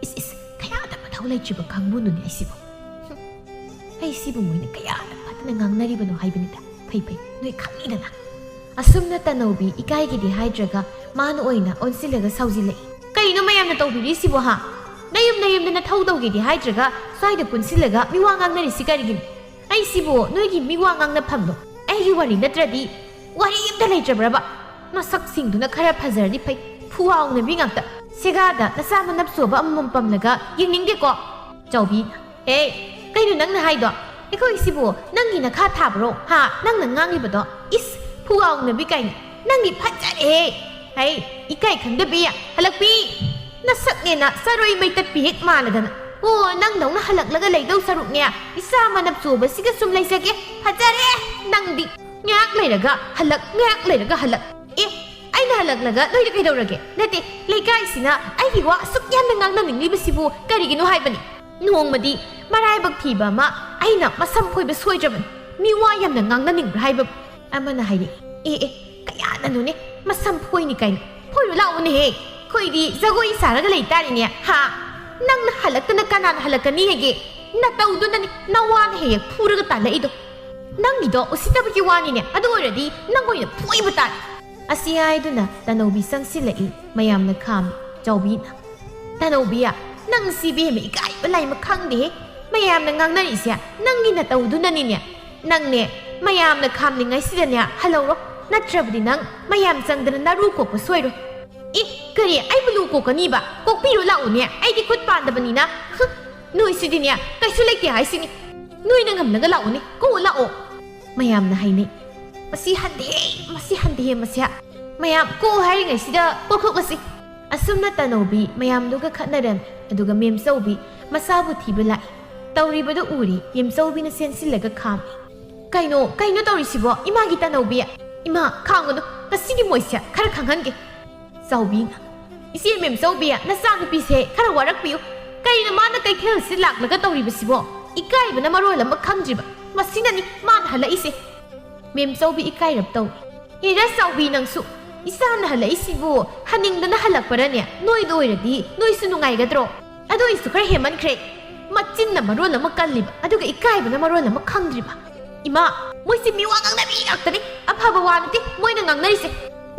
Is kaya da pataw laichiba kangbuno ni aisibo. Ay sibu moina kaya da patana ngangnaribano haibinita. Pay noi khangidana. Asumna tanaubi ikaigidi haidraga manu oina onsilaga sauzilai. Kaino mayamna tawbiri sibo ha. Nayum na thaudawgidi haidraga swaida punsilaga miwa ngangnarisi karigini. Ay sibo noigi miwa ngangna phamno. Aigi wari natradi wari imda laitrabraba. Nasak singduna khara phazardi phay. Fuawna bingakta. Segada nasama napsoba amam pamlaga yingning ko. Chawbi. Hey, kaino nangna haido. Ekoi sibo nangi na kha thabro. Ha, nangna nganglibado. Is fuawna bikaini. Nangi phajare. Hey, ikai khangdabiya. Halakpi. Nasakne na saroi may tatpi hek maladana. Oh, nang daw na halaklaga laydaw saruk niya. Isama napsoba siga sumlaysage. Hajare. Nangdi. Ngak layraga halak. Ay nahalaklaga noy na kaydawrage. Nati, laykay sina ay hiwa asuk yan na ngang nanginglibasibu karigino haibani. Nuong madi, maraybag tiba ma ay na masamkoy ba soydraban. Miwa yan na ngang naningbra haibab. Ama na hayri. Kaya na nun masamkoy ni kain. Poy wala ko ni he. ꯈꯣꯏꯗꯤ ꯖꯒꯣꯏ ꯁꯥꯔꯒ ꯂꯩꯇꯥꯔꯤꯅꯦ ꯍꯥ ꯅꯪꯅ ꯍꯜꯂꯛꯇꯅ ꯀꯅꯥꯅ ꯍꯜꯂꯛꯀꯅꯤ ꯍꯦꯒꯦ ꯅꯇꯧꯗꯨꯅꯅꯤ ꯅꯋꯥꯅ ꯍꯦꯛ ꯐꯨꯔꯒ ꯇꯥꯜꯂꯛꯏꯗꯣ ꯅꯪꯒꯤꯗꯣ ꯎꯁꯤꯠꯇꯕꯒꯤ ꯋꯥꯅꯤꯅꯦ ꯑꯗꯨ ꯑꯣꯏꯔꯗꯤ ꯅꯪ ꯑꯣꯏꯅ ꯐꯣꯏꯕ ꯇꯥꯔꯦ ꯑꯁꯤ ꯍꯥꯏꯗꯨꯅ ꯇꯅꯧꯕꯤ ꯆꯪꯁꯤꯜꯂꯛꯏ ꯃꯌꯥꯝꯅ ꯈꯥꯝꯃꯤ ꯆꯥꯎꯕꯤꯅ ꯇꯅꯧꯕꯤꯌꯥ ꯅꯪ ꯁꯤꯕꯦꯝꯃ ꯏꯀꯥꯏꯕ ꯂꯥꯏꯃ ꯈꯪꯗꯦꯍꯦ ꯃꯌꯥꯝꯅ ꯉꯥꯡꯅꯔꯤꯁꯦ ꯅꯪꯒꯤ ꯅꯇꯧꯗꯨꯅꯅꯤꯅꯦ ꯅꯪꯅꯦ ꯃꯌꯥꯝꯅ ꯈꯥꯝꯂꯤꯉꯩꯁꯤꯗꯅꯦ ꯍꯜꯂꯧꯔꯣ ꯅꯠꯇ꯭ꯔꯕꯗꯤ ꯅꯪ ꯃꯌꯥꯝ ꯆꯪꯗꯅ ꯅꯔꯨ ꯀꯣꯛꯄ ꯁꯣꯏꯔꯣꯏ ꯏ ꯀꯔꯤ ꯑꯩꯕꯨ ꯂꯨ ꯀꯣꯛꯀꯅꯤꯕ ꯀꯣꯛꯄꯤꯔꯨ ꯂꯥꯛꯎꯅꯦ ꯑꯩꯗꯤ ꯈꯨꯠ ꯄꯥꯟꯗꯕꯅꯤꯅ ꯅꯣꯏꯁꯤꯗꯤꯅꯦ ꯀꯩꯁꯨ ꯂꯩꯇꯦ ꯍꯥꯏꯁꯤꯅꯤ ꯅꯣꯏꯅ ꯉꯝꯅꯒ ꯂꯥꯛꯎꯅꯦ ꯀꯣꯛꯎ ꯂꯥꯛꯑꯣ ꯃꯌꯥꯝꯅ ꯍꯥꯏꯅꯩ ꯃꯁꯤ ꯍꯟꯗꯦ ꯃꯁꯤ ꯃꯌꯥꯝ ꯀꯣ ꯍꯥꯏꯔꯤꯉꯩꯁꯤꯗ ꯀꯣꯛꯊꯣꯛꯂꯁꯤ ꯑꯁꯨꯝꯅ ꯇꯅꯧꯕꯤ ꯃꯌꯥꯝꯗꯨꯒ ꯈꯠꯅꯔꯝꯃꯤ ꯑꯗꯨꯒ ꯃꯦꯝꯆꯧꯕꯤ ꯃꯁꯥꯕꯨ ꯊꯤꯕ ꯂꯥꯛꯏ ꯇꯧꯔꯤꯕꯗꯨ ꯎꯔꯤ ꯌꯦꯝꯆꯧꯕꯤꯅ ꯆꯦꯟꯁꯤꯜꯂꯒ ꯈꯥꯝꯃꯤ ꯀꯩꯅꯣ ꯇꯧꯔꯤꯁꯤꯕꯣ ꯏꯃꯥꯒꯤ ꯇꯅꯧꯕꯤ ꯏꯃꯥ ꯈꯥꯡꯒꯅꯨ ꯉꯁꯤꯒꯤ ꯃꯣꯏꯁꯦ ꯈꯔ ꯈꯪꯍꯟꯒꯦ ꯆꯥꯎꯕꯤꯅ ꯏꯆꯦ ꯃꯦꯝꯆꯧꯕꯤ ꯅꯆꯥꯅꯨꯄꯤꯁꯦ ꯈꯔ ꯋꯥꯔꯛꯄꯤꯌꯨ ꯀꯩꯅꯣ ꯃꯥꯅ ꯀꯩꯊꯦꯜꯁꯤ ꯂꯥꯛꯂꯒ ꯇꯧꯔꯤꯕꯁꯤꯕꯣ ꯏꯀꯥꯏꯕꯅ ꯃꯔꯣꯜ ꯑꯃ ꯈꯪꯗ꯭ꯔꯤꯕ ꯃꯁꯤꯅꯅꯤ ꯃꯥꯅ ꯍꯜꯂꯛꯏꯁꯦ ꯃꯦꯝꯆꯧꯕꯤ ꯏꯀꯥꯏꯔꯞ ꯇꯧꯏ ꯍꯦꯔꯥ ꯆꯥꯎꯕꯤ ꯅꯪꯁꯨ ꯏꯆꯥꯅ ꯍꯜꯂꯛꯏꯁꯤꯕꯨ ꯍꯟꯅꯤꯡꯗꯅ ꯍꯜꯂꯛꯄꯔꯅꯦ ꯅꯣꯏꯗ ꯑꯣꯏꯔꯗꯤ ꯅꯣꯏꯁꯨ ꯅꯨꯡꯉꯥꯏꯒꯗ꯭ꯔꯣ ꯑꯗꯨ ꯑꯩꯁꯨ ꯈꯔ ꯍꯦꯃꯟꯈ꯭ꯔꯦ ꯃꯆꯤꯟꯅ ꯃꯔꯣꯜ ꯑꯃ ꯀꯜꯂꯤꯕ ꯑꯗꯨꯒ ꯏꯀꯥꯏꯕꯅ ꯃꯔꯣꯜ ꯑꯃ ꯈꯪꯗ꯭ꯔꯤꯕ ꯏꯃꯥ ꯃꯣꯏꯁꯤ ꯃꯤꯋꯥ ꯉꯥꯡꯅꯕꯤ ꯉꯥꯛꯇꯅꯤ ꯑꯐꯕ ꯋꯥ ꯅꯠꯇꯦ ꯃꯣꯏꯅ ꯉꯥꯡꯅꯔꯤꯁꯦ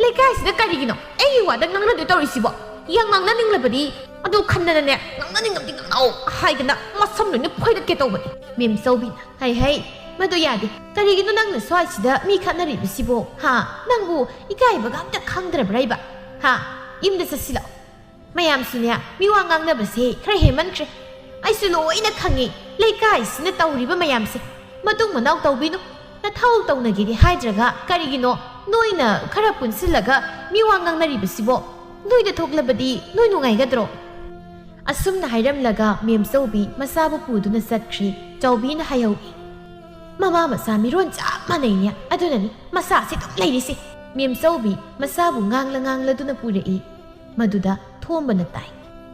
ꯂꯩꯀꯥꯏꯁꯤꯗ ꯀꯔꯤꯒꯤꯅꯣ ꯑꯩꯒꯤ ꯋꯥꯗ ꯉꯥꯡꯅꯗꯣꯏ ꯇꯧꯔꯤꯁꯤꯕꯣ ꯌꯥꯝ ꯉꯥꯡꯅꯅꯤꯡꯂꯕꯗꯤ ꯑꯗꯨ ꯈꯟꯗꯅꯅꯦ ꯉꯥꯡꯅꯅꯤꯡꯉꯕꯗꯤ ꯉꯥꯡꯅꯧ ꯍꯥꯏꯗꯅ ꯃꯁꯝ ꯂꯣꯏꯅ ꯐꯣꯏꯗꯠꯀꯦ ꯇꯧꯕꯅꯤ ꯃꯦꯝꯆꯧꯕꯤꯅ ꯍꯩ ꯃꯗꯨ ꯌꯥꯗꯦ ꯀꯔꯤꯒꯤꯅꯣ ꯅꯪꯅ ꯁ꯭ꯋꯥꯏꯁꯤꯗ ꯃꯤ ꯈꯠꯅꯔꯤꯕꯁꯤꯕꯣ ꯍꯥ ꯅꯪꯕꯨ ꯏꯀꯥꯏꯕꯒ ꯑꯝꯇ ꯈꯪꯗ꯭ꯔꯕ꯭ꯔꯥ ꯍꯥ ꯌꯨꯝꯗ ꯆꯠꯁꯤꯜꯂꯛꯑꯣ ꯃꯌꯥꯝꯁꯨꯅꯦ ꯃꯤꯋꯥ ꯉꯥꯡꯅꯕꯁꯦ ꯈꯔ ꯍꯦꯃꯟꯈ꯭ꯔꯦ ꯑꯩꯁꯨ ꯂꯣꯏꯅ ꯈꯪꯉꯤ ꯂꯩꯀꯥꯏꯁꯤꯅ ꯇꯧꯔꯤꯕ ꯃꯌꯥꯝꯁꯦ ꯃꯇꯨꯡ ꯃꯅꯥꯎ ꯇꯧꯕꯤꯅꯨ ꯅꯊꯧ ꯇꯧꯅꯒꯦꯗꯤ ꯍꯥꯏꯗ꯭ꯔꯒ ꯀꯔꯤꯒꯤꯅꯣ ꯅꯣꯏꯅ ꯈꯔ ꯄꯨꯟꯁꯤꯜꯂꯒ ꯃꯤꯋꯥ ꯉꯥꯡꯅꯔꯤꯕꯁꯤꯕꯣ ꯅꯣꯏꯗ ꯊꯣꯛꯂꯕꯗꯤ ꯅꯣꯏ ꯅꯨꯡꯉꯥꯏꯒꯗ꯭ꯔꯣ ꯑꯁꯨꯝꯅ ꯍꯥꯏꯔꯝꯂꯒ ꯃꯦꯝꯆꯧꯕꯤ ꯃꯆꯥꯕꯨ ꯄꯨꯗꯨꯅ ꯆꯠꯈ꯭ꯔꯤ ꯆꯥꯎꯕꯤꯅ ꯍꯥꯏꯍꯧꯏ ꯃꯃꯥ ꯃꯆꯥ ꯃꯤꯔꯣꯟ ꯆꯞ ꯃꯥꯟꯅꯩꯅꯦ ꯑꯗꯨꯅꯅꯤ ꯃꯆꯥꯁꯤ ꯑꯗꯨꯝ ꯂꯩꯔꯤꯁꯤ ꯃꯦꯝꯆꯧꯕꯤ ꯃꯆꯥꯕꯨ ꯉꯥꯡꯂꯗꯨꯅ ꯄꯨꯔꯛꯏ ꯃꯗꯨꯗ ꯊꯣꯝꯕꯅ ꯇꯥꯏ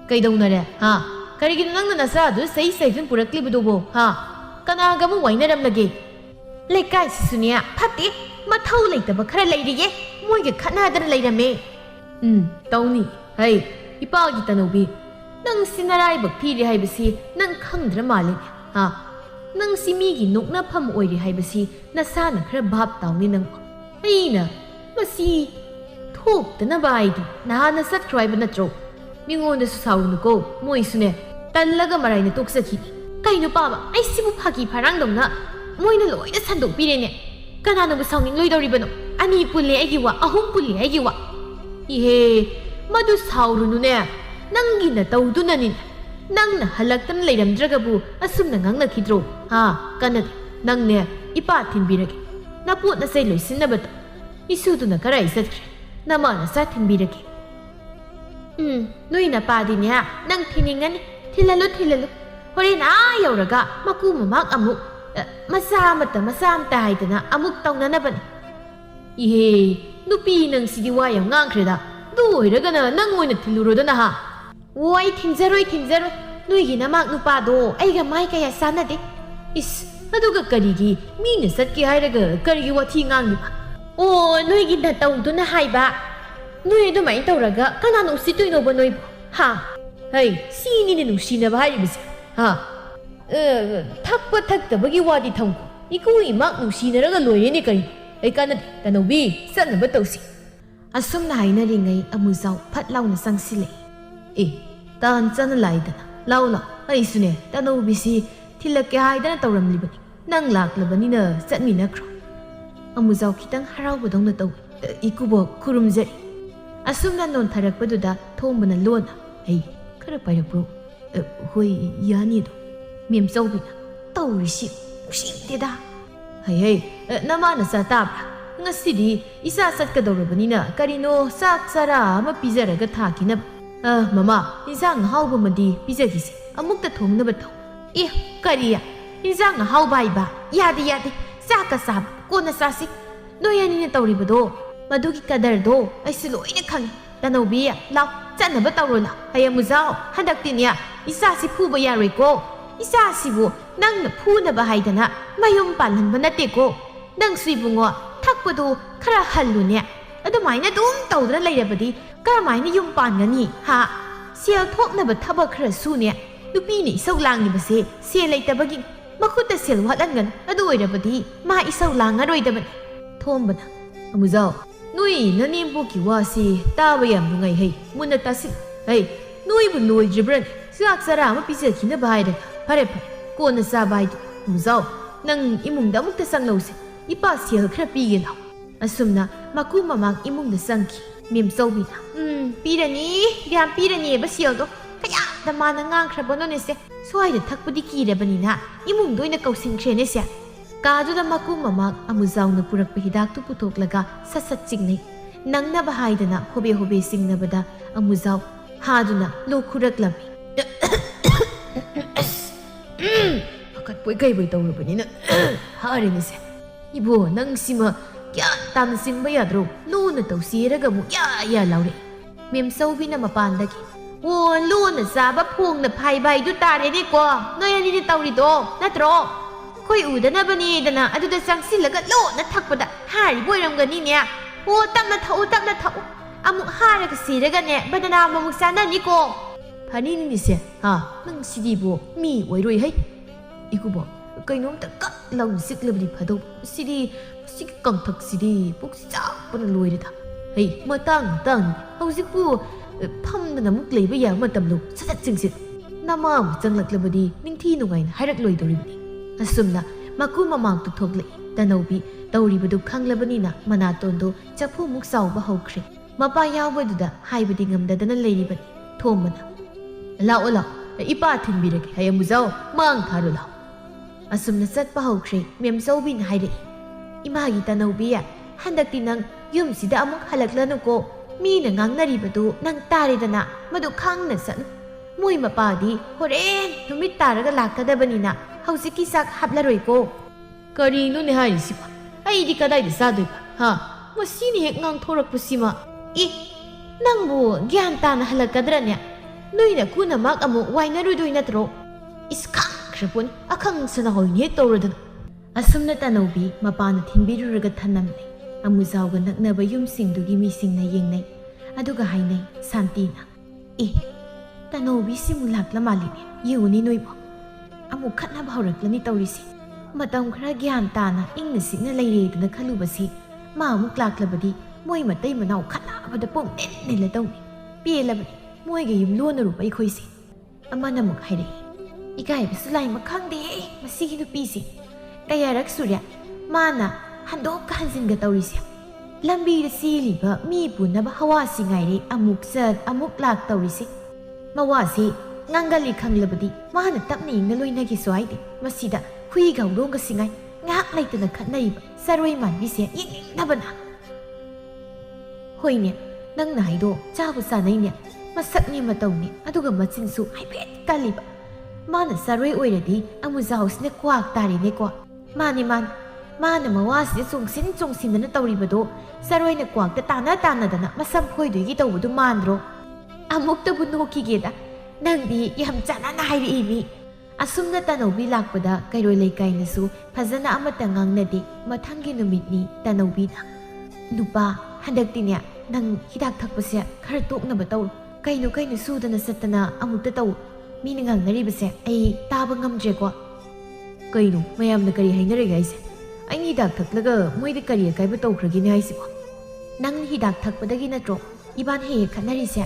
ꯀꯩꯗꯧꯅꯔꯦ ꯍꯥ ꯀꯔꯤꯒꯤꯅꯣ ꯅꯪꯅ ꯅꯆꯥꯗꯨ ꯆꯩꯗꯨꯅ ꯄꯨꯔꯛꯂꯤꯕꯗꯨꯕꯣ ꯍꯥ ꯀꯅꯥꯒ ꯑꯃꯨꯛ ꯋꯥꯏꯅꯔꯝꯂꯒꯦ ꯂꯩꯀꯥꯏꯁꯤꯁꯨꯅꯦ ꯐꯠꯇꯦ ꯃꯊꯧ ꯂꯩꯇꯕ ꯈꯔ ꯂꯩꯔꯤꯌꯦ ꯃꯣꯏꯒ ꯈꯠꯅꯗꯅ ꯂꯩꯔꯝꯃꯦ ꯇꯧꯅꯤ ꯍꯩ ꯏꯄꯥꯒꯤ ꯇꯅꯧꯕꯤ ꯅꯪ ꯁꯤ ꯅꯔꯥꯏꯕꯛ ꯊꯤꯔꯦ ꯍꯥꯏꯕꯁꯤ ꯅꯪ ꯈꯪꯗ꯭ꯔ ꯃꯥꯜꯂꯦ ꯍꯥ ꯅꯪ ꯁꯤ ꯃꯤꯒꯤ ꯅꯣꯛꯅꯐꯝ ꯑꯣꯏꯔꯦ ꯍꯥꯏꯕꯁꯤ ꯅꯁꯥꯅ ꯈꯔ ꯚꯥꯞ ꯇꯥꯎꯅꯤ ꯅꯪ ꯑꯩꯅ ꯃꯁꯤ ꯊꯣꯛꯇꯅꯕ ꯍꯥꯏꯗꯨ ꯅꯍꯥꯟꯅ ꯆꯠꯈ꯭ꯔꯣ ꯍꯥꯏꯕ ꯅꯠꯇ꯭ꯔꯣ ꯃꯤꯉꯣꯟꯗꯁꯨ ꯁꯥꯎꯔꯨꯅꯨꯀꯣ ꯃꯣꯏꯁꯨꯅꯦ ꯇꯜꯂꯒ ꯃꯔꯥꯏꯅ ꯇꯣꯛꯆꯈꯤꯅꯤ ꯀꯩꯅꯣ ꯄꯥꯕ ꯑꯩ ꯁꯤꯕꯨ ꯐꯥꯒꯤ ꯐꯔꯥꯡꯗꯧꯅ ꯃꯣꯏꯅ ꯂꯣꯏꯅ ꯁꯟꯗꯣꯛꯄꯤꯔꯦꯅꯦ ꯀꯅꯥꯅꯕꯨ ꯁꯥꯎꯅꯤꯡꯂꯣꯏꯗꯧꯔꯤꯕꯅꯣ 2 ꯄꯨꯜꯂꯦ ꯑꯩꯒꯤ ꯋꯥ 3 ꯄꯨꯜꯂꯦ ꯑꯩꯒꯤ ꯋꯥ 이해 마두 사우르누네 낭기나 떠우두나닌 낭나 할락단 레이람드라가부 아숨나 강나키드로 아 까나디 낭네 이빠 틴비라게 나쁘나 세일로 있으나바다 이수두나 가라 있었그래 나마나 사 틴비라게 누이나 빠디냐 낭 티닝아니 틸랄루 호레나 여우라가 마쿠마막 아묵 마사암다 하이드나 아묵 떠우나나바니 이해 누피 낭시디 와요 낭크레다 누이라가나 낭오이나 틸루로다나 하 오이 틴자로이 누이기 나막 누빠도 아이가 마이가야 싸나데 이스 아두가 까리기 미는 삿기 하이라가 까리기 와티 낭니바 오 누이기 나 떠우두나 하이바 누이도 많이 떠오라가 까나 누시도이노바 누이보 하 헤이 시니네 누시나바 하이비스 하 탁바 탁다바기 와디 탕고 이코이 막 누시나라가 로이네 까리 ai cả nè ta nấu bi sẵn là bắt đầu xí asum na hai na ri ngai amu zau phat lau na sang si le tan chan lai da lau la ai su ne ta nấu bi si thilak ke hai da tawram li bani nang lak la bani na chan mi na kro amu zau khitang harau bodong na taw ikubo kurum jari asum na non tharak padu da thom bana lon ai khara pai bro hoi yani do mem zau bi na taw ri si te da hey namana sa tabra ngasidi isa sat ka dorobani na karino sak sara ma pizaraga thakina mama insang hauba madi pizagisi amukta thongna ba thaw kariya insang hau bai ba yadi saka sab kona sasi noyani ne tawribado madugi kadar do aisi loina khang tanobiya law channa ba tawrona hayamuzao handaktinya isa si phuba yaroi ko isa sibu nangna phuna ba haidana mayum palan ba nate ko nang suibungo thakpadu khara hallune ꯑꯗꯨꯃꯥꯏꯅ ꯑꯗꯨꯝ ꯇꯧꯗꯅ ꯂꯩꯔꯕꯗꯤ ꯀꯔꯝꯃꯥꯏꯅ ꯌꯨꯝ ꯄꯥꯟꯒꯅꯤ ꯍꯥ ꯁꯦꯜ ꯊꯣꯛꯅꯕ ꯊꯕꯛ ꯈꯔ ꯁꯨꯅꯦ ꯅꯨꯄꯤꯅ ꯏꯁꯧ ꯂꯥꯡꯂꯤꯕꯁꯦ ꯁꯦꯜ ꯂꯩꯇꯕꯒꯤ ꯃꯈꯨꯠꯇ ꯁꯦꯜ ꯋꯥꯠꯍꯟꯒꯅꯨ ꯑꯗꯨ ꯑꯣꯏꯔꯕꯗꯤ ꯃꯥ ꯏꯁꯧ ꯂꯥꯡꯉꯔꯣꯏꯗꯕꯅꯤ ꯊꯣꯝꯕꯅ ꯑꯃꯨꯖꯥꯎ ꯅꯣꯏ ꯅꯅꯦꯝꯕꯣꯛꯀꯤ ꯋꯥꯁꯤ ꯇꯥꯕ ꯌꯥꯝ ꯅꯨꯡꯉꯥꯏ ꯍꯩ ꯃꯨꯟꯅ ꯇꯥꯁꯤꯜ ꯍꯩ ꯅꯣꯏꯕꯨ ꯂꯣꯏꯗ꯭ꯔꯤꯕ꯭ꯔꯅꯦ ꯆꯥꯛ ꯆꯔꯥ ꯑꯃ ꯄꯤꯖꯈꯤꯅꯕ ꯍꯥꯏꯔꯒ ꯐꯔꯦ ꯀꯣꯟꯅ ꯆꯥꯕ ꯍꯥꯏꯗꯨ ꯑꯃꯨꯖꯥꯎ ꯅꯪ ꯏꯃꯨꯡꯗ ꯑꯃꯨꯛꯇ ꯆꯪꯂꯧꯁꯦ ꯏꯄꯥ ꯁꯦꯜ ꯈꯔ ꯄꯤꯒꯦ ꯂꯥꯎ ꯑꯁꯨꯝꯅ ꯃꯀꯨ ꯃꯃꯥꯡ ꯏꯃꯨꯡꯗ ꯆꯪꯈꯤ ꯃꯦꯝꯆꯧꯕꯤꯅ ꯄꯤꯔꯅꯤ ꯌꯥꯝ ꯄꯤꯔꯅꯤꯕ ꯁꯦꯜꯗꯣ ꯀꯌꯥꯗ ꯃꯥꯅ ꯉꯥꯡꯈ꯭ꯔꯕꯅꯣꯅꯦꯁꯦ ꯁ꯭ꯋꯥꯏꯗ ꯊꯛꯄꯗꯤ ꯀꯤꯔꯕꯅꯤꯅ ꯏꯃꯨꯡꯗ ꯑꯣꯏꯅ ꯀꯧꯁꯤꯟꯈ꯭ꯔꯦꯅꯦꯁꯦ ꯀꯥꯗꯨꯗ ꯃꯀꯨ ꯃꯃꯥꯡ ꯑꯃꯨꯖꯥꯎꯅ ꯄꯨꯔꯛꯄ ꯍꯤꯗꯥꯛꯇꯨ ꯄꯨꯊꯣꯛꯂꯒ ꯁꯠ ꯆꯤꯡꯅꯩ ꯅꯪꯅꯕ ꯍꯥꯏꯗꯅ ꯍꯣꯕꯦ ꯍꯣꯕꯦ ꯆꯤꯡꯅꯕꯗ ꯑꯃꯨꯖꯥꯎ ꯍꯥꯗꯨꯅ ꯂꯣꯛ ꯈꯨꯔꯛꯂꯝꯃꯤ ꯄꯥꯈꯠꯄꯣꯏ ꯀꯩꯕꯣꯏ ꯇꯧꯔꯕꯅꯤꯅ ꯍꯥꯔꯦꯅꯦꯁꯦ 이보 ꯅꯪꯁꯤꯃ ꯒ꯭ꯌꯥꯟ ꯇꯥꯅ ꯆꯤꯡꯕ ꯌꯥꯗ꯭ꯔꯣ ꯂꯣꯟꯅ ꯇꯧꯁꯤꯔꯒ ꯑꯃꯨꯛ ꯌꯥ ꯂꯥꯎꯔꯛꯏ ꯃꯦꯝꯆꯧꯕꯤꯅ ꯃꯄꯥꯟꯗꯒꯤ ꯑꯣ ꯂꯣꯟꯅ ꯆꯥꯕ ꯐꯣꯡꯅ ꯐꯥꯏꯕ ꯍꯥꯏꯗꯨ ꯇꯥꯔꯦꯅꯦꯀꯣ ꯅꯣꯏ ꯑꯅꯤꯅ ꯇꯧꯔꯤꯗꯣ ꯅꯠꯇ꯭ꯔꯣ ꯑꯩꯈꯣꯏ ꯎꯗꯅꯕꯅꯦꯗꯅ ꯑꯗꯨꯗ ꯆꯪꯁꯤꯜꯂꯒ ꯂꯣꯟꯅ ꯊꯛꯄꯗ ꯍꯥꯔꯤꯕ ꯑꯣꯏꯔꯝꯒꯅꯤꯅꯦ ꯑꯣ ꯇꯞꯅ ꯊꯛꯎ ꯑꯃꯨꯛ ꯍꯥꯔꯒ ꯁꯤꯔꯒꯅꯦ ꯕꯗꯅꯥꯝ ꯑꯃꯨꯛ ꯆꯥꯅꯅꯤꯀꯣ ꯐꯅꯤꯅꯤꯁꯦ ꯅꯪ ꯁꯤꯗꯤꯕꯣ ꯃꯤ ꯑꯣꯏꯔꯣꯏ ꯍꯩ 이구보 ꯀꯩꯅꯣꯝꯇ ꯀꯠ ꯂꯥꯎꯅ ꯆꯤꯛꯂꯕꯗꯤ ꯐꯗꯧ ꯁꯤꯒꯤ ꯀꯪꯊꯛꯁꯤꯗꯤ ꯄꯨꯛꯁꯤ ꯆꯥꯛꯄꯅ ꯂꯣꯏꯔꯦꯗ ꯍꯩ ꯃꯇꯥꯡ ꯍꯧꯖꯤꯛꯄꯨ ꯐꯝꯗꯅ ꯑꯃꯨꯛ ꯂꯩꯕ ꯌꯥꯕ ꯃꯇꯝꯗꯣ ꯁꯠ ꯆꯤꯡꯁꯤꯜ ꯅꯃꯥ ꯑꯃꯨꯛ ꯆꯪꯂꯛꯂꯕꯗꯤ ꯅꯤꯡꯊꯤ ꯅꯨꯡꯉꯥꯏꯅ ꯍꯥꯏꯔꯛꯂꯣꯏꯗꯧꯔꯤꯕꯅꯤ ꯑꯁꯨꯝꯅ ꯃꯀꯨ ꯃꯃꯥꯡꯗꯨ ꯊꯣꯛꯂꯛꯏ ꯇꯅꯧꯕꯤ ꯇꯧꯔꯤꯕꯗꯨ ꯈꯪꯂꯕꯅꯤꯅ ꯃꯅꯥꯇꯣꯟꯗꯣ ꯆꯐꯨꯃꯨꯛ ꯆꯥꯎꯕ ꯍꯧꯈ꯭ꯔꯦ ꯃꯄꯥ ꯌꯥꯎꯕꯗꯨꯗ ꯍꯥꯏꯕꯗꯤ ꯉꯝꯗꯗꯅ ꯂꯩꯔꯤꯕꯅꯤ ꯊꯣꯝꯕꯅ ꯂꯥꯛꯑꯣ ꯏꯄꯥ ꯊꯤꯟꯕꯤꯔꯒꯦ ꯍꯌꯦꯡꯕꯨꯖꯥꯎ ꯃꯥꯡ ꯊꯥꯔꯣ ꯂꯥꯎ ꯑꯁꯨꯝꯅ ꯆꯠꯄ ꯍꯧꯈ꯭ꯔꯦ ꯃꯦꯝꯆꯧꯕꯤꯅ ꯍꯥꯏꯔꯛꯏ ꯏꯃꯥꯒꯤ ꯇꯅꯧꯕꯤ ꯍꯟꯗꯛꯇꯤ ꯅꯪ ꯌꯨꯝꯁꯤꯗ ꯑꯃꯨꯛ ꯍꯜꯂꯛꯂꯅꯨꯀꯣ ꯃꯤꯅ ꯉꯥꯡꯅꯔꯤꯕꯗꯨ ꯅꯪ ꯇꯥꯔꯦꯗꯅ ꯃꯗꯨ ꯈꯪꯅ ꯆꯠꯂꯨ ꯃꯣꯏ ꯃꯄꯥꯗꯤ ꯍꯣꯔꯦꯟ ꯅꯨꯃꯤꯠ ꯇꯥꯔꯒ ꯂꯥꯛꯀꯗꯕꯅꯤꯅ ꯍꯧꯖꯤꯛꯀꯤ ꯆꯥꯛ ꯍꯥꯞꯂꯔꯣꯏꯀꯣ ꯀꯔꯤꯅꯣꯅꯦ ꯍꯥꯏꯔꯤꯁꯤꯕ ꯑꯩꯗꯤ ꯀꯗꯥꯏꯗ ꯆꯥꯗꯣꯏꯕ ꯃꯁꯤꯅ ꯍꯦꯛ ꯉꯥꯡꯊꯣꯔꯛꯄꯁꯤꯃ ꯅꯪꯕꯨ ꯒ꯭ꯌꯥꯟ ꯇꯥꯅ ꯍꯜꯂꯛꯀꯗ꯭ꯔꯅꯦ ꯅꯣꯏꯅ ꯄꯨꯝꯅꯃꯛ ꯑꯃꯨꯛ ꯋꯥꯏꯅꯔꯣꯏꯗꯣꯏ ꯅꯠꯇ꯭ꯔꯣ ꯈꯪꯈ꯭ꯔꯄꯣꯅꯤ ꯑꯈꯪ ꯁꯅꯥꯍꯣꯏꯅ ꯍꯦꯛ ꯇꯧꯔꯗꯅ ꯑꯁꯨꯝꯅ ꯇꯅꯧꯕꯤ ꯃꯄꯥꯅ ꯊꯤꯟꯕꯤꯔꯨꯔꯒ ꯊꯅꯝꯂꯦ ꯑꯃꯨꯖꯥꯎꯒ ꯅꯛꯅꯕ ꯌꯨꯝꯁꯤꯡꯗꯨꯒꯤ ꯃꯤꯁꯤꯡꯅ ꯌꯦꯡꯅꯩ ꯑꯗꯨꯒ ꯍꯥꯏꯅꯩ ꯁꯥꯟꯇꯤꯅ ꯇꯅꯧꯕꯤꯁꯤꯃꯨ ꯂꯥꯛꯂ ꯃꯥꯜꯂꯤꯅꯦ ꯌꯦꯡꯉꯨꯅꯤ ꯅꯣꯏꯕꯣ ꯑꯃꯨꯛ ꯈꯠꯅꯕ ꯍꯧꯔꯛꯂꯅꯤ ꯇꯧꯔꯤꯁꯤ ꯃꯇꯝ ꯈꯔ ꯒ꯭ꯌꯥꯟ ꯇꯥꯅ ꯏꯪꯅ ꯆꯤꯛꯅ ꯂꯩꯔꯦꯗꯅ ꯈꯜꯂꯨꯕꯁꯤ ꯃꯥ ꯑꯃꯨꯛ ꯂꯥꯛꯂꯕꯗꯤ ꯃꯣꯏ ꯃꯇꯩ ꯃꯅꯥꯎ ꯈꯠꯅꯕꯗ ꯄꯨꯡꯅꯤꯜ ꯅꯤꯜꯂꯗꯧꯅꯤ ꯄꯦꯜꯂꯕꯅꯤ ꯃꯣꯏꯒ ꯌꯨꯝ ꯂꯣꯟꯅꯔꯨꯕ ꯑꯩꯈꯣꯏꯁꯦ ꯑꯃꯅ ꯑꯃꯨꯛ ꯍꯥꯏꯔꯛꯏ ꯏꯀꯥꯏꯕꯁꯨ ꯂꯥꯏꯃ ꯈꯪꯗꯦ ꯃꯁꯤꯒꯤ ꯅꯨꯄꯤꯁꯦ ꯀꯌꯥꯔꯛ ꯁꯨꯔꯦ ꯃꯥꯅ ꯍꯟꯗꯣꯛꯀ ꯍꯟꯖꯤꯟꯒ ꯇꯧꯔꯤꯁꯦ ꯂꯝꯕꯤꯗ ꯆꯦꯜꯂꯤꯕ ꯃꯤ ꯄꯨꯅꯕ ꯍꯋꯥꯁꯤ ꯉꯥꯏꯔꯦ ꯑꯃꯨꯛ ꯆꯠ ꯑꯃꯨꯛ ꯂꯥꯛ ꯇꯧꯔꯤꯁꯦ ꯃꯋꯥꯁꯤ ꯉꯥꯡꯒꯜꯂꯤ ꯈꯪꯂꯕꯗꯤ ꯃꯥꯅ ꯇꯞꯅ ꯏꯪꯅ ꯂꯣꯏꯅꯒꯦꯁꯨ ꯍꯥꯏꯗꯦ ꯃꯁꯤꯗ ꯍꯨꯏꯒ ꯍꯧꯗꯣꯡꯒꯁꯤ ꯉꯥꯏ ꯉꯥꯏꯍꯥꯛ ꯂꯩꯇꯅ ꯈꯠꯅꯔꯤꯕ ꯆꯔꯣꯏ ꯃꯥꯟꯕꯤꯁꯦ ꯌꯦꯡꯅꯤꯡꯗꯕꯅ ꯍꯣꯏꯅꯦ ꯅꯪꯅ ꯍꯥꯏꯗꯣ ꯆꯥꯕ ꯆꯥꯅꯩꯅꯦ ꯃꯁꯛꯅꯤ ꯃꯇꯧꯅꯤ ꯑꯗꯨꯒ ꯃꯆꯤꯟꯁꯨ ꯍꯥꯏꯐꯦꯠ ꯀꯜꯂꯤꯕ ꯃꯥꯅ ꯆꯔꯣꯏ ꯑꯣꯏꯔꯗꯤ ꯑꯃꯨꯖꯥꯎꯁꯤꯅ ꯀ꯭ꯋꯥꯛ ꯇꯥꯔꯦꯅꯦꯀꯣ ꯃꯥꯅꯤ ꯃꯥꯅ ꯃꯋꯥꯁꯤꯗ ꯆꯣꯡꯁꯤꯟꯗꯅ ꯇꯧꯔꯤꯕꯗꯣ ꯆꯔꯣꯏꯅ ꯀ꯭ꯋꯥꯛꯇ ꯇꯥꯟꯅꯗꯅ ꯃꯁꯝ ꯐꯣꯏꯗꯣꯏꯒꯤ ꯇꯧꯕꯗꯨ ꯃꯥꯟꯗ꯭ꯔꯣ ꯑꯃꯨꯛꯇꯕꯨ ꯅꯣꯛꯈꯤꯒꯦꯗ ꯅꯪꯗꯤ ꯌꯥꯝ ꯆꯥꯟꯅꯅ ꯍꯥꯏꯔꯛꯏꯅꯤ ꯑꯁꯨꯝꯅ ꯇꯅꯧꯕꯤ ꯂꯥꯛꯄꯗ ꯀꯩꯔꯣꯏ ꯂꯩꯀꯥꯏꯅꯁꯨ ꯐꯖꯅ ꯑꯃꯠꯇ ꯉꯥꯡꯅꯗꯦ ꯃꯊꯪꯒꯤ ꯅꯨꯃꯤꯠꯅꯤ ꯇꯅꯧꯕꯤꯅ ꯅꯨꯄꯥ ꯍꯟꯗꯛꯇꯤꯅꯦ ꯅꯪ ꯍꯤꯗꯥꯛ ꯊꯛꯄꯁꯦ ꯈꯔ ꯇꯣꯛꯅꯕ ꯇꯧꯔꯣ ꯀꯩꯅꯣ ꯁꯨꯗꯅ ꯆꯠꯇꯅ ꯑꯃꯨꯛꯇ ꯇꯧ ꯃꯤꯅ ꯉꯥꯡꯅꯔꯤꯕꯁꯦ ꯑꯩ ꯇꯥꯕ ꯉꯝꯗ꯭ꯔꯦꯀꯣ ꯀꯩꯅꯣ ꯃꯌꯥꯝꯅ ꯀꯔꯤ ꯍꯥꯏꯅꯔꯤꯒꯦ ꯍꯥꯏꯁꯦ ꯑꯩꯅ ꯍꯤꯗꯥꯛ ꯊꯛꯂꯒ ꯃꯣꯏꯗꯤ ꯀꯔꯤ ꯑꯀꯥꯏꯕ ꯇꯧꯈ꯭ꯔꯒꯦꯅꯦ ꯍꯥꯏꯁꯤꯕꯣ ꯅꯪꯅ ꯍꯤꯗꯥꯛ ꯊꯛꯄꯗꯒꯤ ꯅꯠꯇ꯭ꯔꯣ ꯏꯕꯥꯟ ꯍꯦꯛ ꯈꯠꯅꯔꯤꯁꯦ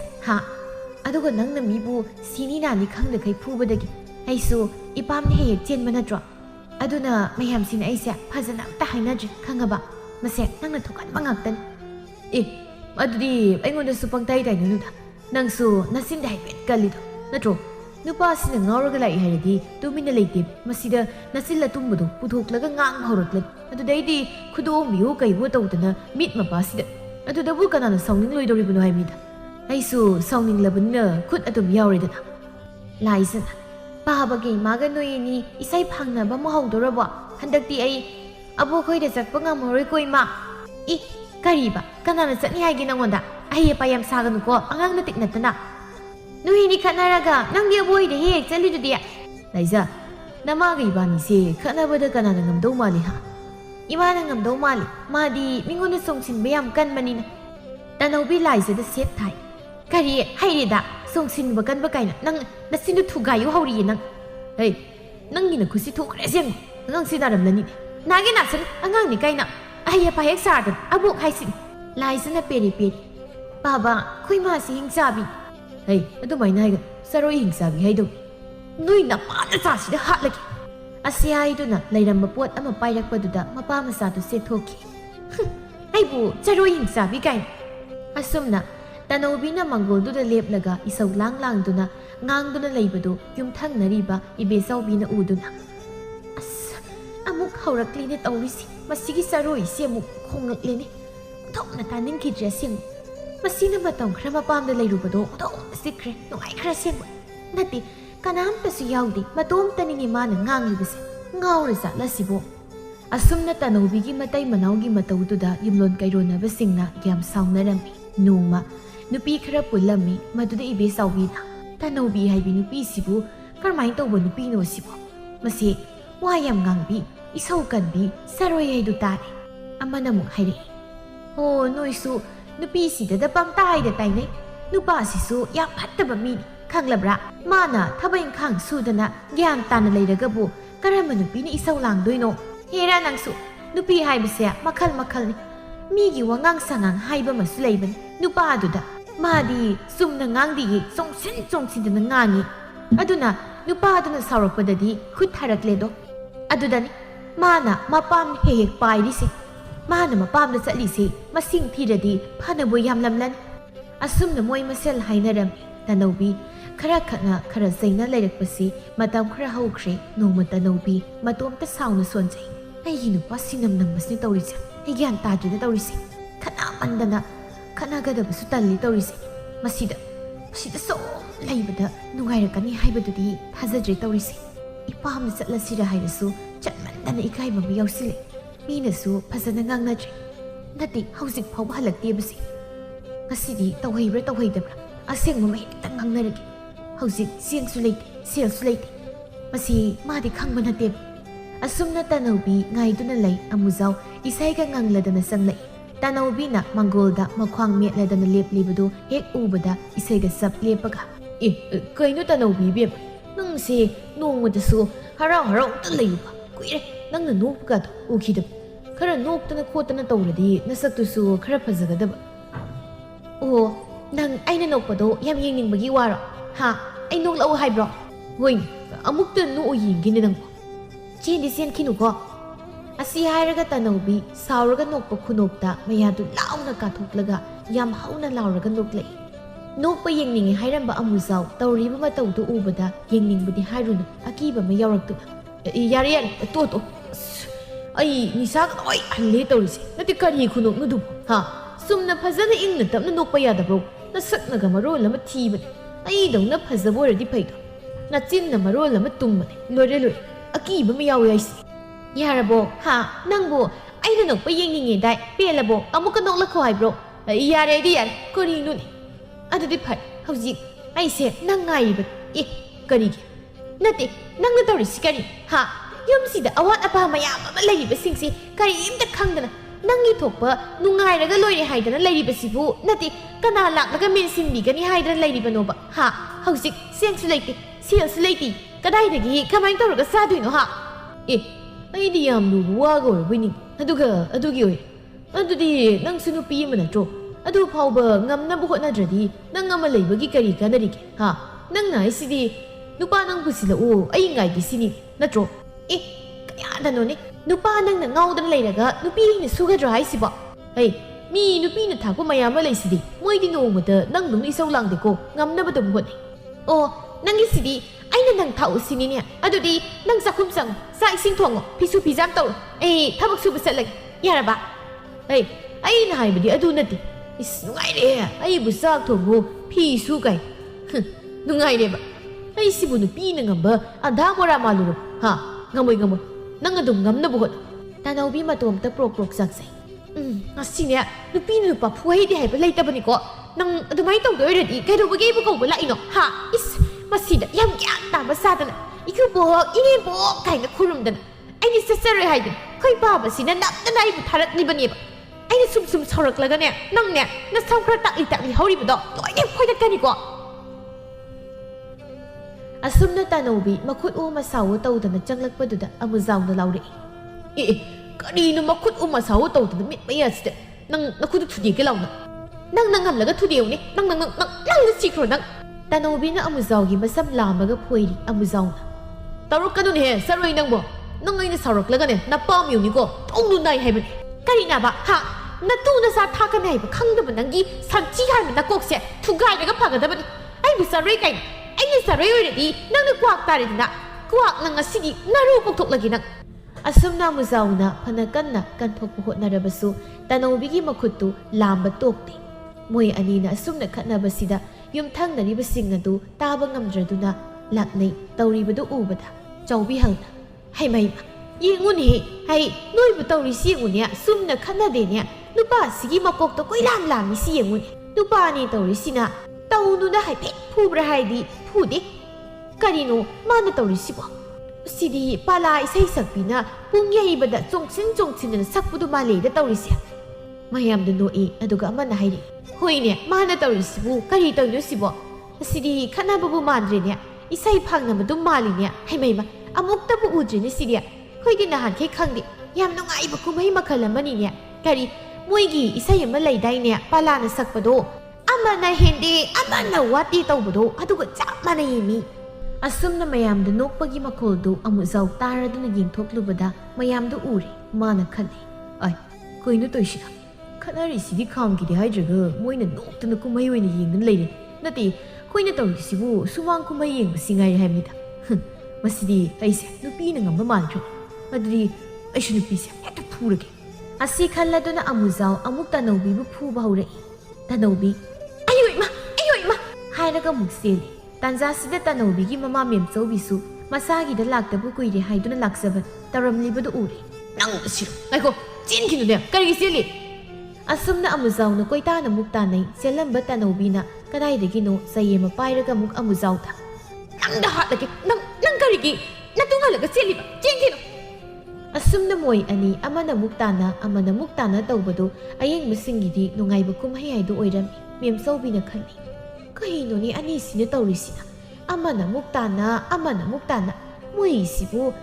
ꯑꯗꯨꯒ ꯅꯪꯅ ꯃꯤꯕꯨ ꯁꯤꯅꯤ ꯅꯥꯅꯤ ꯈꯪꯗꯈꯩ ꯐꯨꯕꯗꯒꯤ ꯑꯩꯁꯨ ꯏꯄꯥꯝꯅ ꯍꯦꯛ ꯆꯦꯟꯕ ꯅꯠꯇ꯭ꯔꯣ ꯑꯗꯨꯅ ꯃꯌꯥꯝꯁꯤꯅ ꯑꯩꯁꯦ ꯐꯖꯅ ꯑꯝꯇ ꯍꯥꯏꯅꯗ꯭ꯔꯤ ꯈꯪꯉꯕ ꯃꯁꯦ ꯅꯪꯅ ꯊꯣꯛꯍꯟꯕ ꯉꯥꯛꯇꯅꯤ ꯑꯗꯨꯗꯤ ꯑꯩꯉꯣꯟꯗꯁꯨ ꯄꯪꯇꯥꯏ ꯇꯥꯏꯅꯅꯨꯗ ꯅꯪꯁꯨ ꯅꯆꯤꯟꯗ ꯍꯥꯏꯐꯦꯠ ꯀꯜꯂꯤꯗꯣ ꯅꯠꯇ꯭ꯔꯣ ꯅꯨꯄꯥꯁꯤꯅ ꯉꯥꯎꯔꯒ ꯂꯥꯛꯏ ꯍꯥꯏꯔꯗꯤ ꯇꯨꯃꯤꯟꯅ ꯂꯩꯇꯦ ꯃꯁꯤꯗ ꯅꯆꯤꯜ ꯑꯇꯨꯝꯕꯗꯣ ꯄꯨꯊꯣꯛꯂꯒ ꯉꯥꯡꯕ ꯍꯧꯔꯛꯂꯅꯤ ꯑꯗꯨꯗꯩꯗꯤ ꯈꯨꯗꯣꯡꯕꯤꯌꯣ ꯀꯩꯕꯣ ꯇꯧꯗꯅ ꯃꯤꯠ ꯃꯄꯥꯁꯤꯗ ꯑꯗꯨꯗꯕꯨ ꯀꯅꯥꯅ ꯁꯥꯎꯅꯤꯡꯂꯣꯏꯗꯧꯔꯤꯕꯅꯣ ꯍꯥꯏꯕꯅꯤꯗ ꯑꯩꯁꯨ ꯁꯥꯎꯅꯤꯡꯂꯕꯅꯤꯅ ꯈꯨꯠ ꯑꯗꯨꯝ ꯌꯥꯎꯔꯦꯗꯅ ꯂꯥꯏꯖꯅ ꯄꯥꯕꯒ ꯏꯃꯥꯒ ꯅꯣꯏꯅꯤ ꯏꯁꯩ ꯐꯪꯅꯕ ꯑꯃꯨꯛ ꯍꯧꯗꯣꯔꯕꯣ ꯍꯟꯗꯛꯇꯤ ꯑꯩ ꯑꯕꯣꯛꯈꯣꯏꯗ ꯆꯠꯄ ꯉꯝꯃꯔꯣꯏꯀꯣ ꯏꯃꯥ ꯀꯔꯤꯕ ꯀꯅꯥꯅ ꯆꯠꯅꯤ ꯍꯥꯏꯒꯦ ꯅꯪꯉꯣꯟꯗ ꯑꯍꯩ ꯑꯄꯥ ꯌꯥꯝ ꯁꯥꯒꯅꯨꯀꯣ ꯑꯉꯥꯡ ꯅꯇꯤꯛ ꯅꯠꯇꯅ ꯅꯣꯏꯅꯤ ꯈꯠꯅꯔꯒ ꯅꯪꯒꯤ ꯑꯕꯣꯏꯗ ꯍꯦꯛ ꯆꯠꯂꯤꯗꯨꯗꯤ ꯂꯩꯖꯥ ꯅꯃꯥꯒ ꯏꯕꯥꯅꯤꯁꯦ ꯈꯠꯅꯕꯗ ꯀꯅꯥꯅ ꯉꯝꯗꯧ ꯃꯥꯜꯂꯤ ꯏꯃꯥꯅ ꯉꯝꯗꯧ ꯃꯥꯜꯂꯤ ꯃꯥꯗꯤ ꯃꯤꯉꯣꯟꯗ ꯆꯣꯡꯁꯤꯟꯕ ꯌꯥꯝ ꯀꯟꯕꯅꯤꯅ Tanawi lies at the set time. Carry, Haida, song sin Bagan Bakina, Nang, the sin to Gayu Horiana. Hey, Nangina Kusitu Crescent, Nang Sidaram Lani. Naginasan, Angang Kaina. I have a sergeant, a book hicing. Lies in a peri. Baba, Quima sing Sabi. Hey, I do my nigga, Saroing Sabi, I do. No, in the part of the heart like. Asia I do not lay them a pot and a pie like Paduda, Mapamasa to say Toki. I boo, Saroing Sabi kind. Asumna, Tanobina Mango do the lap laga is so lang duna, ngang duna labado, yung tang nariba, ibesau bina uduna. As Amuk Hora clean it always, Masigi Saroi, Siamu, Kong Lini. Don't not an inky dressing. Masina Matong, Kramapam the Layrubado, don't secret, no I crashing. Nati, Kanam Pasuyaudi, Matom Taningi Man and Ngang Libis, Ngaurisa, Lasibo. Asumna Tanobigi Matay Manaugi Matauda, Yumlon Kairona, Vesingna, Yam Soundami, Numa, Nupi Krapulami, Matuda Ibe Saubina, Tanobi had been Nupisibu, Carmine over Nupino Sibo. Masi, why am Gangbi, is how can be, Saroye do Tani, Amanamuk Hari. Oh, no, so, Nupisi the Pamtai the Tine, Nupasisu, Yam Hatabami, Kanglabra, Mana, Tabain Kang Sudana, Yan Tanale Gabu, Karamanupini is so long, do you know? Here Nangsu, Nupi Haibisia, Makal, Migi Wangang Sangang Haiba Maslaven, Nupaduda, Madi, Sumnangang di, Song Sin Song Sidangani, Aduna, Nupaduna Sauropadadi, Kutarakledo, Adudani, Mana, Mapam Hek Pai Lisi, Mana Mapam the Salisi, Masing Piradi, Panabuyam Lamlan, Assume the Moy Masel Hainaram, Tanobi, Karakana, Karasena Ledapasi, Madame Krahokri, no Matanobi, Matom the Sound Swansay. Ay hinupasinam ng mas ni Taurisi. Higyan tayo na Taurisi. Kanamanda na. Kanagada ba sutali Taurisi. Masida so laibada nungayra kani haibadudi hazadri Taurisi. Ipaham na sa lasira hayrasu chatmanda na ikay mamayaw sili. Minasu pasanangang nadri. Nati hausik pao bahalagti abasi. Kasidi tawhaybra. Asyang mamahitang ang naragi. Hausik siyang sulayti. Masi madi kang manatib. Asumna Tanobi ngay na lay amuzao isay ka ngang lada na sanglay. Tanobi na manggolda makwang miet lada na lip-libado hek ubada isay ka sap lipaga. Kayo no Tanobi biyab. Nang si nung madaso haraw talay ba. Kuire nang nanok ka to ukidab. Kara nok ta na kota na tawradi nasaktuso kara pazagadab. Oh, nang ay nanok pa do yam yingning magiwaro. Ha, ay nok lao hay bro. Hoy, amuk ta no uying ginanang po. Chinisian kinuko. Asi hairaga Tanobi, sauraga nokpa kunokta, mayadu launa kathoklaga, yam hauna lauraga noklay. Nokpa yengningi hairamba amuzao, tauriba mataudu ubada, yengningbudi hairuna, akiba mayauraktuna. Yarian, toto. Ay, nisak, ay, halle taurisi. Nati kari kunok nudubo. Ha, sumna pazana ingna tapna nokpa yadabro, nasaknaga marol lama tibane. Ay, daw na pazabora di paido. Natsin na marol lama tumbane. Lore. Akiba mayaw yaysi. Yarabo, ha, nangbo, ay nanok pa yengningi day, pelabo, amuka nok lakho hay bro. Yare di yan, kori nuni. Ado di pay, hawzik, ay se, nang ngay ba, kari ki. Nati, nang natawri si kari, ha, yum sida awat apa mayama malay ba singsi, kari imda kang dana, nang itok pa, nung ngay raga loy hay dana lay ba sibu, nati, kanalak naga minsin biga ni hay dana lay ba no ba, ha, hawzik, siyang sulayti, Kadai kamay tawraga saduino ha. Ay di yam luwago winning. Adugi oy. Adudi nang sinupi mo na tro. Adu pao ba ngam na buhot na dradi nang ngamalay bagi kari ka na riki. Ha, nang na isidi nupa nang busila o ay ngay gisini na tro. Kaya ano ni? Nupa nang nangaw dan layraga nupi ni suga dry si ba. Ay, mi nupi na tako mayama lay sidi. Moy di no mo da nang nung isaw lang di ko ngam na ba buhot ni. O, nang isidi ay na nang tao sini niya. Ado di, nang sakumsang, sa ising tuwango, pisu-pisam tao. Ay, tabak subasat lang. Yara ba? Ay nahay ba di, ado na di. Is, nungay niya. Ay, busak tuwango, pisu kay. Nungay niya ba? Ay, si Buno pinangam ba? Anda mo ramaluro. Ha, ngamoy. Nang adong ngam na buhot. Tanaw bi matuwam ta prok saksay. Asi niya, nupino pa puhay di hay pa lay taban ko. Nang adumay tao doy rin, kaya daw bagay mo kong wala ino. Ha, is, masida, yam tama sa na. Ikaw po, ingin po, kaya na kurum dan. Ay, nisasaray hay din. Kay baba, sinanap na na ibo tarat ni ba niya ba? Ay, ꯑꯩꯅ ꯁꯨꯝ ꯁꯥꯎꯔꯛꯂꯒꯅꯦ ꯅꯪꯅꯦ ꯅꯁꯝ ꯈꯔ ꯇꯥꯛꯂꯤ ꯍꯧꯔꯤꯕꯗꯣ ꯂꯣꯏꯅ ꯐꯣꯏꯗꯠꯀꯅꯤꯀꯣ ꯑꯁꯨꯝꯅ ꯇꯅꯧꯕꯤ ꯃꯈꯨꯠ ꯎ ꯃꯁꯥꯎ ꯇꯧꯗꯅ ꯆꯪꯂꯛꯄꯗꯨꯗ ꯑꯃꯨꯖꯥꯎꯅ ꯂꯥꯎꯔꯛꯏ ꯀꯔꯤꯅꯣ ꯃꯈꯨꯠ ꯎ ꯃꯁꯥꯎ ꯇꯧꯗꯅ ꯃꯤꯠ ꯃꯌꯥꯁꯤꯗ ꯅꯪ ꯅꯈꯨꯠꯇꯨ ꯊꯨꯗꯦꯛꯀꯦ ꯂꯥꯎꯅ ꯅꯪ ꯉꯝꯂꯒ ꯊꯨꯗꯦꯎꯅꯦ ꯅꯪꯅ ꯆꯤꯈ꯭ꯔꯣ ꯅꯪ ꯇꯅꯧꯕꯤꯅ ꯑꯃꯨꯖꯥꯎꯒꯤ ꯃꯁꯝ ꯂꯥꯝꯃꯒ ꯐꯣꯏꯔꯤ ꯑꯃꯨꯖꯥꯎꯅ ꯇꯧꯔꯛꯀꯅꯨꯅꯦꯍꯦ ꯆꯠꯔꯣꯏ ꯅꯪꯕꯣ ꯅꯪ ꯑꯩꯅ ꯁꯥꯎꯔꯛꯂꯒꯅꯦ ꯅꯄꯥꯝꯌꯨꯅꯤꯀꯣ ꯊꯣꯡꯗꯨ ꯅꯥꯏ ꯍꯥꯏꯕꯅꯤ ꯀꯔꯤ ꯅꯥꯕ ꯍꯥ ꯅꯇꯨ ꯅꯆꯥ ꯊꯥꯛꯀꯅꯤ ꯍꯥꯏꯕ ꯈꯪꯗꯕ ꯅꯪꯒꯤ ꯁꯟꯊꯤ ꯍꯥꯏꯕ ꯅꯀꯣꯛꯁꯦ ꯊꯨꯒꯥꯏꯔꯒ ꯐꯒꯗꯕꯅꯤ ꯑꯩꯕꯨ ꯆꯥꯔꯣꯏ ꯀꯥꯏꯅ ꯑꯩꯅ ꯆꯥꯔꯣꯏ ꯑꯣꯏꯔꯗꯤ ꯅꯪꯅ ꯀ꯭ꯋꯥꯛ ꯇꯥꯔꯦꯗꯅ ꯀ꯭ꯋꯥꯛꯅ ꯉꯁꯤꯗꯤ ꯅꯔꯨ ꯄꯣꯛꯊꯣꯛꯂꯒꯦ ꯅꯪ ꯑꯁꯨꯝꯅ ꯑꯃꯨꯖꯥꯎꯅ ꯐꯅ ꯀꯟꯅ ꯀꯟꯊꯣꯛꯄ ꯍꯣꯠꯅꯔꯕꯁꯨ ꯇꯅꯧꯕꯤꯒꯤ ꯃꯈꯨꯠꯇꯨ ꯂꯥꯝꯕ ꯇꯣꯛꯇꯦ ꯃꯣꯏ ꯑꯅꯤꯅ ꯑꯁꯨꯝꯅ ꯈꯠꯅꯕꯁꯤꯗ ꯌꯨꯝꯊꯪꯅꯔꯤꯕꯁꯤꯡ ꯑꯗꯨ ꯇꯥꯕ ꯉꯝꯗ꯭ꯔꯗꯨꯅ ꯂꯥꯛꯅꯩ ꯇꯧꯔꯤꯕꯗꯨ ꯎꯕꯗ ꯆꯥꯎꯕꯤꯍꯜꯅ ꯍꯩꯃ ꯌꯦꯡꯉꯨꯅꯦꯍꯦ ꯍꯩ ꯅꯣꯏꯕꯨ ꯇꯧꯔꯤꯁꯤ ꯌꯦꯡꯉꯨꯅꯦ ꯁꯨꯝꯅ ꯈꯠꯅꯗꯦꯅꯦ ꯅꯨꯄꯥꯁꯤꯒꯤ ꯃꯀꯣꯛꯇ ꯀꯣꯏꯂꯥꯝ ꯂꯥꯝꯃꯤꯁꯤ ꯌꯦꯡꯉꯨꯅꯦ ꯅꯨꯄꯥꯅꯤ ꯇꯧꯔꯤꯁꯤꯅ ꯇꯧꯅꯨꯅ ꯍꯥꯏꯐꯦꯠ ꯐꯨꯕ꯭ꯔꯥ ꯍꯥꯏꯗꯤ ꯐꯨꯗꯦ ꯀꯔꯤꯅꯣ ꯃꯥꯅ ꯇꯧꯔꯤꯁꯤꯕꯣ ꯁꯤꯗꯤ ꯄꯥꯂꯥ ꯏꯁꯩ ꯁꯛꯄꯤꯅ ꯄꯨꯡ ꯌꯩꯕꯗ ꯆꯣꯡꯁꯤꯟꯗꯅ ꯁꯛꯄꯗꯨ ꯃꯥꯜꯂꯦꯗ ꯇꯧꯔꯤꯁꯦ ꯃꯌꯥꯝꯗ ꯅꯣꯛꯏ ꯑꯗꯨꯒ ꯑꯃꯅ ꯍꯥꯏꯔꯛꯏ ꯍꯣꯏꯅꯦ ꯃꯥꯅ ꯇꯧꯔꯤꯁꯤꯕꯨ ꯀꯔꯤ ꯇꯧꯔꯤꯅꯣ ꯁꯤꯕꯣ ꯑꯁꯤꯗꯤ ꯈꯠꯅꯕꯕꯨ ꯃꯥꯟꯗ꯭ꯔꯦꯅꯦ ꯏꯁꯩ ꯐꯪꯅꯕꯗꯨ ꯃꯥꯜꯂꯤꯅꯦ ꯍꯩꯃꯩꯃ ꯑꯃꯨꯛꯇꯕꯨ ꯎꯗ꯭ꯔꯤꯅꯦ ꯁꯤꯗꯤ ꯑꯩꯈꯣꯏꯗꯤ ꯅꯍꯥꯟꯈꯩ ꯈꯪꯗꯦ ꯌꯥꯝ ꯅꯨꯡꯉꯥꯏꯕ ꯀꯨꯝꯍꯩ ꯃꯈꯜ ꯑꯃꯅꯤꯅꯦ ꯀꯔꯤ ꯃꯣꯏꯒꯤ ꯏꯁꯩ ꯑꯃ ꯂꯩꯗꯥꯏꯅꯦ ꯄꯥꯂꯥꯅ ꯁꯛꯄꯗꯣ ꯑꯃꯅ ꯍꯦꯟꯗꯦ ꯑꯃꯅ ꯋꯥꯠꯇꯦ ꯇꯧꯕꯗꯣ ꯑꯗꯨꯒ ꯆꯞ ꯃꯥꯟꯅꯩ ꯃꯤ ꯑꯁꯨꯝꯅ ꯃꯌꯥꯝꯗ ꯅꯣꯛꯄꯒꯤ ꯃꯈꯣꯜꯗꯨ ꯑꯃꯨꯖꯥꯎ ꯇꯥꯔꯗꯨꯅ ꯌꯦꯡꯊꯣꯛꯂꯨꯕꯗ ꯃꯌꯥꯝꯗꯨ ꯎꯔꯦ ꯃꯥꯅ ꯈꯜꯂꯤ ꯑꯩ ꯀꯩꯅꯣ ꯇꯧꯏꯁꯤꯅ ꯈꯠꯅꯔꯤꯁꯤꯗꯤ ꯈꯥꯝꯈꯤꯗꯦ ꯍꯥꯏꯗ꯭ꯔꯒ ꯃꯣꯏꯅ ꯅꯣꯛꯇꯅ ꯀꯨꯝꯍꯩ ꯑꯣꯏꯅ ꯌꯦꯡꯗꯨꯅ ꯂꯩꯔꯦ ꯅꯠꯇꯦ ꯑꯩꯈꯣꯏꯅ ꯇꯧꯔꯤꯁꯤꯕꯨ ꯁꯨꯃꯥꯡ ꯀꯨꯝꯍꯩ ꯌꯦꯡꯕꯁꯤ ꯉꯥꯏꯔꯦ ꯍꯥꯏꯕꯅꯤꯗ ꯃꯁꯤꯗꯤ ꯑꯩꯁꯦ ꯅꯨꯄꯤꯅ ꯉꯝꯕ ꯃꯥꯟꯈ꯭ꯔꯦ ꯑꯗꯨꯗꯤ ꯑꯩꯁꯨ ꯅꯨꯄꯤꯁꯦ ꯍꯦꯛꯇ ꯐꯨꯔꯒꯦ ꯑꯁꯤ ꯈꯜꯂꯗꯨꯅ ꯑꯃꯨꯖꯥꯎ ꯑꯃꯨꯛ ꯇꯅꯧꯕꯤꯕꯨ ꯐꯨꯕ ꯍꯧꯔꯛꯏ ꯇꯅꯧꯕꯤ ꯑꯌꯣ ꯏꯃꯥ ꯍꯥꯏꯔꯒ ꯑꯃꯨꯛ ꯆꯦꯜꯂꯤ ꯇꯥꯟꯖꯥꯁꯤꯗ ꯇꯅꯧꯕꯤꯒꯤ ꯃꯃꯥ ꯃꯦꯝꯆꯧꯕꯤꯁꯨ ꯃꯁꯥꯒꯤꯗ ꯂꯥꯛꯇꯕ ꯀꯨꯏꯔꯦ ꯍꯥꯏꯗꯨꯅ ꯂꯥꯛꯆꯕꯅꯤ ꯇꯧꯔꯝꯂꯤꯕꯗꯨ ꯎꯔꯦ ꯅꯪ ꯁꯤꯔꯣ ꯉꯥꯏꯈꯣ ꯆꯦꯟꯈꯤꯅꯨꯅꯦ ꯀꯔꯤꯒꯤ ꯆꯦꯜꯂꯤ ꯑꯁꯨꯝꯅ ꯑꯃꯨꯖꯥꯎꯅ ꯀꯣꯏꯇꯥꯅ ꯑꯃꯨꯛ ꯇꯥꯅꯩ ꯆꯦꯜꯂꯝꯕ ꯇꯅꯧꯕꯤꯅ ꯀꯗꯥꯏꯗꯒꯤꯅꯣ ꯆꯩ ꯑꯃ ꯄꯥꯏꯔꯒ ꯑꯃꯨꯛ ꯑꯃꯨꯖꯥꯎꯗ ꯅꯪꯗ ꯍꯥꯠꯂꯒꯦ ꯅꯪ ꯀꯔꯤꯒꯤ ꯅꯇꯨ ꯍꯜꯂꯒ ꯆꯦꯜꯂꯤꯕ ꯆꯦꯟꯈꯤꯅꯨ ꯑꯁꯨꯝꯅ ꯃꯣꯏ ꯑꯅꯤ ꯑꯃꯅ ꯑꯃꯨꯛ ꯇꯥꯅ ꯑꯃꯅ ꯑꯃꯨꯛ ꯇꯥꯅ ꯇꯧꯕꯗꯨ ꯑꯌꯦꯡꯕꯁꯤꯡꯒꯤꯗꯤ ꯅꯨꯡꯉꯥꯏꯕ ꯀꯨꯝꯍꯩ ꯍꯥꯏꯗꯨ ꯑꯣꯏꯔꯝꯃꯤ ꯃꯦꯝꯆꯧꯕꯤꯅ ꯈꯜꯂꯤ ꯀꯩꯅꯣꯅꯦ ꯑꯅꯤꯁꯤꯅ ꯇꯧꯔꯤꯁꯤꯅ ꯑꯃꯅ ꯑꯃꯨꯛ ꯇꯥꯅ ꯃꯣꯏꯁꯤꯕꯨ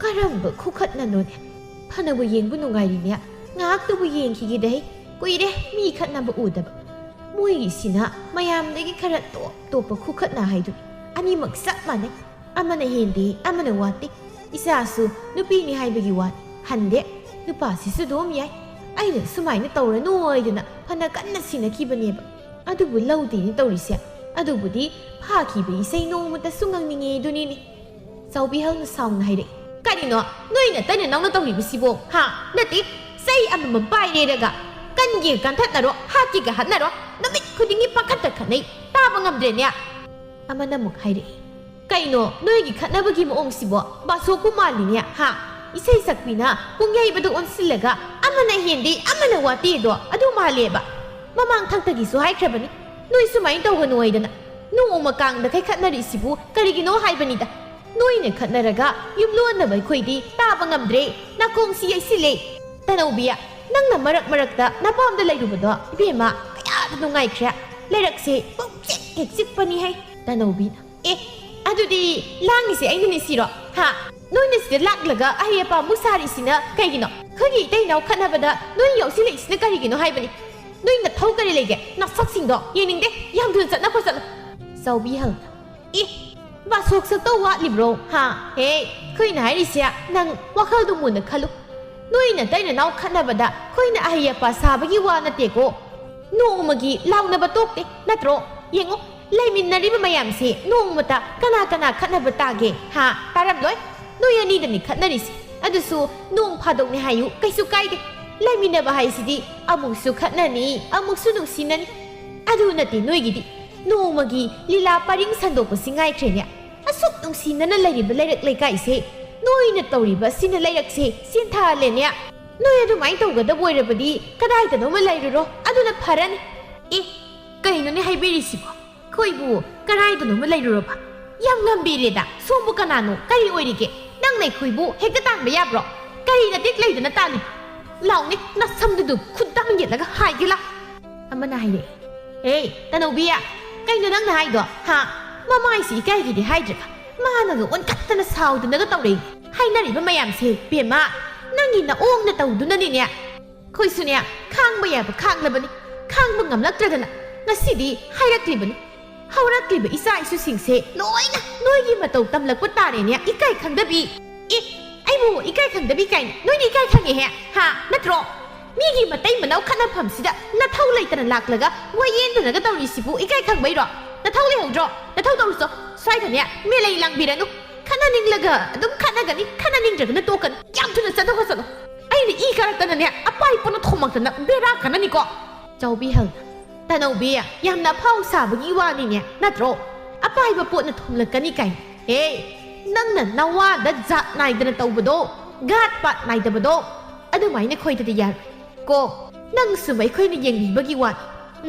ꯀꯔꯝꯕ ꯈꯨꯈꯠꯅꯅꯣꯅꯦ ꯐꯅꯕꯨ ꯌꯦꯡꯕ ꯅꯨꯡꯉꯥꯏꯔꯤꯅꯦ ꯉꯥꯏꯍꯥꯛꯇꯕꯨ ꯌꯦꯡꯈꯤꯒꯦꯗꯍꯦ ꯀꯨꯏꯔꯦ ꯃꯤ ꯈꯠꯅꯕ ꯎꯗꯕ ꯃꯣꯏꯒꯤꯁꯤꯅ ꯃꯌꯥꯝꯗꯒꯤ ꯈꯔ ꯇꯣꯞꯄ ꯈꯨꯈꯠꯅ ꯍꯥꯏꯗꯨꯅꯤ ꯑꯅꯤꯃꯛ ꯆꯞ ꯃꯥꯟꯅꯩ ꯑꯃꯅ ꯍꯦꯟꯗꯦ ꯑꯃꯅ ꯋꯥꯠꯇꯦ ꯏꯆꯥꯁꯨ ꯅꯨꯄꯤꯅꯤ ꯍꯥꯏꯕꯒꯤ ꯋꯥꯅꯤ ꯍꯟꯗꯦ ꯅꯨꯄꯥꯁꯤꯁꯨ ꯑꯗꯨꯝ ꯌꯥꯏ ꯑꯩꯅ ꯁꯨꯃꯥꯏꯅ ꯇꯧꯔꯅꯨ ꯍꯥꯏꯗꯅ ꯐꯅ ꯀꯟꯅ ꯁꯤꯟꯅꯈꯤꯕꯅꯦꯕ ꯑꯗꯨꯕꯨ ꯂꯧꯗꯦꯅꯦ ꯇꯧꯔꯤꯁꯦ ꯑꯗꯨꯕꯨꯗꯤ ꯐꯥꯈꯤꯕ ꯏꯁꯩ ꯅꯣꯡꯃꯇꯁꯨ ꯉꯪꯅꯤꯡꯉꯦ ꯑꯗꯨꯅꯤꯅꯦ ꯆꯥꯎꯕꯤꯍꯜꯅ ꯁꯥꯎꯅ ꯍꯥꯏꯔꯛꯏ ꯀꯔꯤꯅꯣ ꯅꯣꯏꯅ ꯇꯩꯅ ꯅꯪꯅ ꯇꯧꯔꯤꯕꯁꯤꯕꯣ ꯍꯥ ꯅꯠꯇꯦ ꯆꯩ ꯑꯃꯃꯝ ꯄꯥꯏꯔꯦꯔꯒ ꯀꯟꯒꯦ ꯀꯟꯊꯠꯅꯔꯣ ꯍꯥꯠꯀꯦꯒ ꯍꯥꯠꯅꯔꯣ ꯅꯨꯃꯤꯠ ꯈꯨꯗꯤꯡꯒꯤ ꯄꯥꯈꯠꯇ ꯈꯠꯅꯩ ꯇꯥꯕ ꯉꯝꯗ꯭ꯔꯦꯅꯦ ꯑꯃꯅ ꯑꯃꯨꯛ ꯍꯥꯏꯔꯛꯏ ꯀꯩꯅꯣ ꯅꯣꯏꯒꯤ ꯈꯠꯅꯕꯒꯤ ꯃꯑꯣꯡꯁꯤꯕꯣ ꯕꯥꯁꯣꯛꯄꯨ ꯃꯥꯜꯂꯤꯅꯦ ꯍꯥ ꯏꯁꯩ ꯁꯛꯄꯤꯅ ꯄꯨꯡ ꯌꯩꯕꯗ ꯑꯣꯟꯁꯤꯜꯂꯒ ꯑꯃꯅ ꯍꯦꯟꯗꯦ ꯑꯃꯅ ꯋꯥꯠꯇꯦꯗꯣ ꯑꯗꯨ ꯃꯥꯜꯂꯦꯕ ꯃꯃꯥꯡ ꯊꯛꯇꯒꯤꯁꯨ ꯍꯥꯏꯈ꯭ꯔꯕꯅꯤ ꯅꯣꯏ ꯁꯨꯃꯥꯏꯅ ꯇꯧꯒꯅꯨ ꯍꯥꯏꯗꯅ ꯅꯣꯡꯃ ꯀꯥꯡꯗꯈꯩ ꯈꯠꯅꯔꯤꯁꯤꯕꯨ ꯀꯔꯤꯒꯤꯅꯣ ꯍꯥꯏꯕꯅꯤꯗ ꯅꯣꯏꯅ ꯈꯠꯅꯔꯒ ꯌꯨꯝꯂꯣꯟꯅꯕ ꯑꯩꯈꯣꯏꯗꯤ ꯇꯥꯕ ꯉꯝꯗ꯭ꯔꯦ ꯅꯥꯀꯣꯡꯁꯤ ꯌꯩꯁꯤꯜꯂꯦ ꯇꯅꯧꯕꯤꯌꯥ ꯅꯪꯅ ꯃꯔꯛꯇ ꯅꯄꯥꯝꯗ ꯂꯩꯔꯨꯕꯗꯣ ꯏꯕꯦꯝꯃ ꯀꯌꯥꯗ ꯅꯨꯡꯉꯥꯏꯈ꯭ꯔꯦ ꯂꯩꯔꯛꯁꯦ ꯄꯨꯡꯆꯤꯛ ꯍꯦꯛ ꯆꯤꯛꯄꯅꯤ ꯍꯩ ꯇꯅꯧꯕꯤꯅ ꯑꯗꯨꯗꯤ ꯂꯥꯡꯉꯤꯁꯦ ꯑꯩꯅꯅꯦ ꯁꯤꯔꯣ ꯍꯥ ꯅꯣꯏꯅ ꯁꯤꯗ ꯂꯥꯛꯂꯒ ꯑꯍꯩ ꯑꯄꯥꯃꯨꯛ ꯁꯥꯔꯤꯁꯤꯅ ꯀꯩꯒꯤꯅꯣ ꯑꯩꯈꯣꯏꯒꯤ ꯏꯇꯩ ꯏꯅꯥꯎ ꯈꯠꯅꯕꯗ ꯅꯣꯏ ꯌꯥꯎꯁꯤꯜꯂꯛꯏꯁꯤꯅ ꯀꯔꯤꯒꯤꯅꯣ ꯍꯥꯏꯕꯅꯤ ꯅꯣꯏ ꯅꯊꯧ ꯀꯔꯤ ꯂꯩꯒꯦ ꯅꯁꯛꯁꯤꯡꯗꯣ ꯌꯦꯡꯅꯤꯡꯗꯦ ꯌꯥꯝ ꯊꯨꯅ ꯆꯠꯂꯣ ꯆꯥꯎꯕꯤꯍꯜꯅ ꯕꯥꯁꯣꯛ ꯁꯛꯇꯧ ꯋꯥꯠꯂꯤꯕ꯭ꯔꯣ ꯍꯥ ꯍꯦ ꯑꯩꯈꯣꯏꯅ ꯍꯥꯏꯔꯤꯁꯦ ꯅꯪ ꯋꯥꯈꯜꯗꯨ ꯃꯨꯟꯅ ꯈꯜꯂꯨ ꯅꯣꯏꯅ ꯇꯩꯅ ꯅꯥꯎ ꯈꯠꯅꯕꯗ ꯑꯩꯈꯣꯏꯅ ꯑꯍꯩ ꯑꯄꯥ ꯁꯥꯕꯒꯤ ꯋꯥ ꯅꯠꯇꯦꯀꯣ ꯅꯣꯡꯃꯒꯤ ꯂꯥꯎꯅꯕ ꯇꯣꯛꯇꯦ ꯅꯠꯇ꯭ꯔꯣ ꯌꯦꯡꯉꯣ ꯂꯩꯃꯤꯟꯅꯔꯤꯕ ꯃꯌꯥꯝꯁꯦ ꯅꯣꯡꯃꯇ ꯀꯅꯥꯈꯠꯅꯕ ꯇꯥꯒꯦ ꯍꯥ ꯇꯥꯔꯝꯂꯣꯏ ꯅꯣꯏ ꯑꯅꯤꯗꯅꯤ ꯈꯠꯅꯔꯤꯁꯦ ꯑꯗꯨꯁꯨ ꯅꯣꯡ ꯐꯥꯗꯣꯛꯅꯤ ꯍꯥꯏꯌꯨ ꯀꯩꯁꯨ ꯀꯥꯏꯗꯦ ꯂꯩꯃꯤꯟꯅꯕ ꯍꯥꯏꯁꯤꯗꯤ ꯑꯃꯨꯛꯁꯨ ꯈꯠꯅꯅꯤ ꯑꯃꯨꯛꯁꯨ ꯅꯨꯡꯁꯤꯅꯅꯤ ꯑꯗꯨ ꯅꯠꯇꯦ ꯅꯣꯏꯒꯤꯗꯤ ꯅꯣꯡꯃꯒꯤ ꯂꯤꯂꯥ ꯄꯔꯤꯡ ꯁꯟꯗꯣꯛꯄꯁꯤ ꯉꯥꯏꯈ꯭ꯔꯦꯅꯦ ꯑꯁꯨꯛ ꯅꯨꯡꯁꯤꯅꯅ ꯂꯩꯔꯤꯕ ꯂꯩꯔꯛ ꯂꯩꯀꯥꯏꯁꯦ ꯅꯣꯏꯅ ꯇꯧꯔꯤꯕ ꯑꯁꯤꯅ ꯂꯩꯔꯛꯁꯦ ꯆꯦꯟꯊꯍꯜꯂꯦꯅꯦ ꯅꯣꯏ ꯑꯗꯨꯃꯥꯏꯅ ꯇꯧꯒꯗꯕ ꯑꯣꯏꯔꯕꯗꯤ ꯀꯗꯥꯏꯗꯅꯣꯃ ꯂꯩꯔꯨꯔꯣ ꯑꯗꯨꯅ ꯐꯔꯅꯤ ꯀꯩꯅꯣꯅꯦ ꯍꯥꯏꯕꯤꯔꯤꯁꯤꯕꯣ ꯑꯩꯈꯣꯏꯕꯨ ꯀꯗꯥꯏꯗꯅꯣꯃ ꯂꯩꯔꯨꯔꯕ ꯌꯥꯝ ꯉꯝꯕꯤꯔꯦꯗ ꯁꯣꯝꯕꯨ ꯀꯅꯥꯅꯣ ꯀꯔꯤ ꯑꯣꯏꯔꯤꯒꯦ ꯅꯪ ꯑꯩꯈꯣꯏꯕꯨ ꯍꯦꯛꯇ ꯇꯥꯟꯕ ꯌꯥꯕ꯭ꯔꯣ ꯀꯔꯤ ꯅꯇꯦꯛ ꯂꯩꯗꯅ ꯇꯥꯜꯂꯤꯕ ꯂꯥꯎꯅꯦ ꯅꯁꯝꯗꯨꯗꯨ ꯈꯨꯠꯇꯪ เย็นแล้วก็หายกันละมันนายเลยเฮ้ยตาโนบีอะใกล้จะนั่งนายด้วยฮะมาไม่สิใกล้กี่ที่ให้จ้ะมาหนังวันกัดตาสาวตัวนั้นก็ต้องเลยให้นั่นอีกมันไม่ยามเสียเปลี่ยนมานั่งกินนะอ้วงนะตัวดูนั่นนี่เนี่ยคุยสุเนี่ยข้างไม่ยามข้างเลยบันนี่ข้างมึงงำลักเจอกันนะงั้นสิดีให้รักกลีบันนี่เขารักกลีบอีสายสุสิงเสน้อยนะน้อยยิ่งมาตัวตำลักวัดตาเนี่ยอีไก่ขังเดบีไอ้บูอีไก่ขังเดบีไก่น้อยนี่ไก่ขังยังไงฮะนัดรอมีกี่มาเต้มันเอาขนาดผมสิดะนัดเท่าไรแต่ละหลักเลยก็ว่าเย็นแต่ละก็ต้องรีสิบูอีไก่ขังไม่รอนัดเท่าไรหัวรอนัดเท่าตัวรู้สึกใช่แต่เนี่ยมีอะไรลังบีระนุขนาดนิ่งเลยก็ต้องขนาดกันนี่ขนาดนิ่งจากนั้นตัวกันย้ำทุนสันทุกคนไอ้นี่อีการ์ตันเนี่ยอภัยปนทมังแต่นะเบรักขนาดนี้ก็เจ้าบีเฮลแต่เราบีอะยามนับเผาสาบงี้ว่านี่เนี่ยนัดรออภัยมาปวดนัดทมเลยกันนี่ไก่เฮ้นั่งนั่นนาว่าดัดจัดนายเดินตัวบดกาดปัดนายเดินบดอันนี้ไม่เนี่ยคอยตัดยาก็นั่งสมัยคอยในยังดีบกี้วัน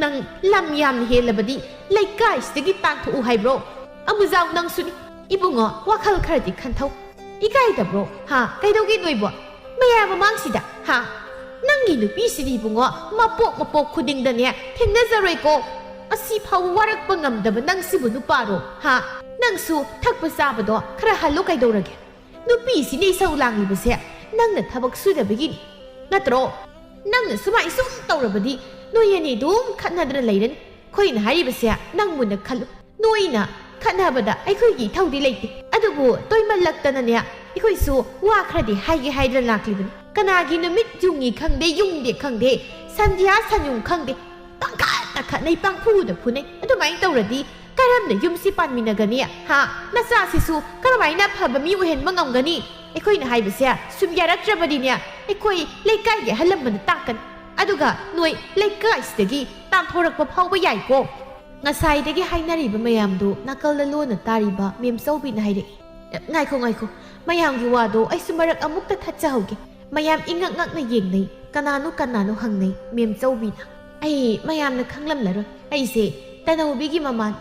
นั่งลำยามเฮลบดีไล่ไก่สติตันถูไฮโบรอามุจาวนั่งสุนีอีบุงอ่ะว่าเขาใครติดขันเท่าอีไก่ดับโบรฮะไก่ดาวกินด้วยบ่ไม่ยามามังสิดะฮะนั่งกินดูพี่สิดีบุงอ่ะมาปกคุดิ่งเดเนี่ยเทงเนซาเรโกอาศิพาววารักปังงำดับนั่งสิบุนุปาโรฮะนั่งสู้ทักภาษาบดอคราฮัลโลไก่ดาวระเกนูพี่สินี่สาวลังลิบเสียนั่งนั่นทับกสุดาบกินนัดโรนั่งนั่นสมัยสุ่มตัวระบดีนูยันนี่ดูมขันนาดระเลยนั้นคอยน่ะหายไปเสียนั่งมุนนักขันนูยน่ะขันนาบดาไอ้คอยกี่เท่าดีเลยติอะดูบัวตัวมันลักตันเนี่ยไอ้คอยสู้ว่าใครดีให้ดระลักลิบันกันนากินมิดยุงอีขังเดยุงเด็กขังเดสันยาสันยุงขังเดตั้งกะในปังพูดพูดเนี่ยอะดูไม่ตัวระดีการทำเนี่ยยุ่มสิปันมีนักเนี่ยฮะน่าซาสิสู้การไม่นับพบมีวเห็นมังงกันนี่ไอ้คอยน่ะหายไปเสียสุมยารักจะบดีเนี่ยไอ้คอยเล่ไก่อย่าให้ลำมันตั้งกันอะดูกะหน่วยเล่ไก่สเตกี้ตามโทรศัพท์พ่อไปใหญ่โกงาไซเด็กให้นารีบมายามดูนักเล่นล้วนตารีบะเมียมโซบินให้เด็กง่ายคงมายามกี่ว่าดูไอ้สมรักอมุกตะทัดเจ้าเกมายามอิงงักในเย็นในกันนานุหังในเมียมโซบินไอ้มายามนึกขังลำเลยไอ้เสแต่เราบิกิมามัน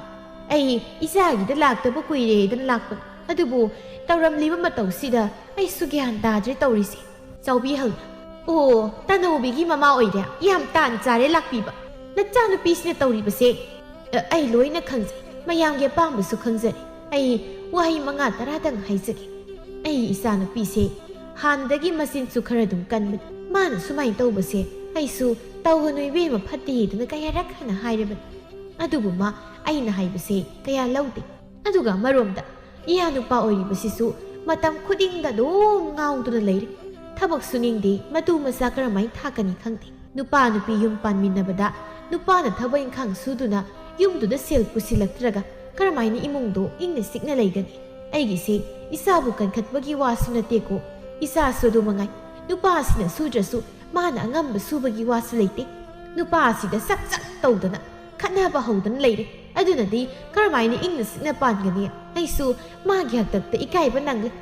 ไอ้อิสากิดลักแต่พวกคุยเรื่องดันลักปะอะดูบูตารำลีบมาตัวสิดาไอ้สุกี้ฮันตาจะตัวริสิเจ้าบิฮัลโอ้แต่เราบิกิมาโอ้ยเดียยามตานจารีลักปีบะนัดจ้านุปีสเนตัวริบเสไอ้ลอยนักขังใจมายามเก็บปังบุสุขังใจไอ้ว่าให้มังอาตระดังให้สักไอ้อิสานุปีเสฮันเด็กมาสินสุขระดุมกันมันสมัยโตบุเสไอ้สูเต้าหนุ่ยเวมาพัดดีแต่นักยารักขนาดหายเลยมันอะดูบุมาไอ้น่ะหายบุเสกยาเล่าดิอะดูกะมารวมดะยานุปาโอยบุสิสูมาทำคุดิ้งดะโดมเงาตัวเลยถ้าบอกสุนิงดีมาดูมาสักระไม่ท่ากันอีกครั้งดินุปานุปียุมปันมินนาบดะนุปาน่ะถ้าว่ายังขังสู้ดูนะยุ่มดูได้เซลปุสิลักตระกะกระไม่นี่อิมงโดอิงเนสิกนั่นเลยกันไอ้กิเสอิสาบุกันขัดว่ากี่ว่าสุนัตเตโกอิสาสู้ดูมังไงนุปาสินะสู้จะสู้มาหน้างำบสู้ว่ากี่ว่าสเลยตินุปาสิได้สักโตดนะขัดหน้าบ่าวดันเลยอะดูนั่นดีกระไม่นี่อิงเนสิกน่ะปานกันเนี่ยไอ้สู้มาอยากตัดแต่อีไก่บ้านังเลย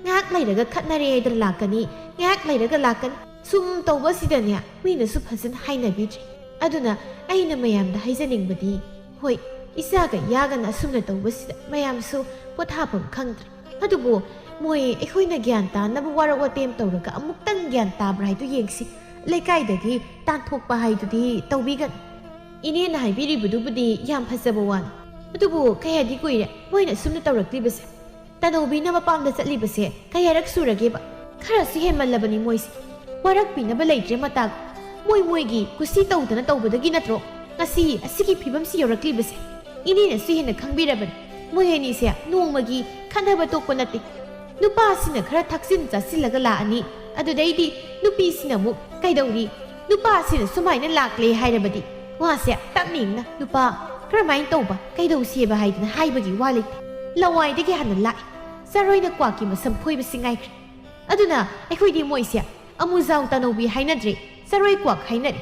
งักเลยแล้วก็ขัดนาเรย์ดันลากันนี่งักเลยแล้วก็ลากันซุ่มโตว่าสิเดเนี่ยมีน่ะสุพันธ์ให้นบิจิอะดูนะไอ้น่ะมายามได้ให้จะนิ่งบดีเฮ้ยอิสากันยากันนะซุ่มน่ะโตว่าสิเดมายามสู้ปวดท่าผมขังตรีอะดูบัวมวยไอ้คุยน่ะญาณตานับว่าเราว่าเต็มโตแล้วก็อมุกตั้งญาณตาบรายตัวเองสิเลยใกล้เด็กที่ตานทุกปะให้ตัวดีโตวิกันอินี่น่ะให้พี่ริบุดูบดียามพัสบวันอะดูบัวแค่ที่คุยเนี่ยมวยน่ะซุ่มน่ะโตรักลีบสิแต่โนบีน่ะมาปามดัชลีบสิแค่รักสู้ระเก็บข้าราศีเฮมันละบันนี่มวยสิว่ารักปีน่ะเป็นเลยเจมาตากมวยกี่กุศิโตแต่น่ะโตบดกินนัดโรกะสิกิพิบัมสิยรักลีบสิอินี่น่ะสิเฮน่ะขังบีระบันมวยนี่เสียนุ่งมากี่ขันได้ประตูคนนัดตินุป้าสิน่ะข้าทักษิณจะสิละก็ลาอันนี้อะดูได้ดีนุปีสิน่ะมุกไกดาวดีนุป้าสิน่ะสมัยนั้นหลากเลยให้ระบัดดิว่าเสียตั้งหนิงนะนุป้ากระไม่โตปะไกดาวเสียบให้นะให้บกี่ว่าเลยละไว้ได้แค่หันนั่นละซารอยนักกว่ากี่มาสัมพุยไปสิไงครอะดูนะไอ้คุยดีมวยเสียอามูซาวตานอบีให้นัดรีซารอยกว่าให้นัด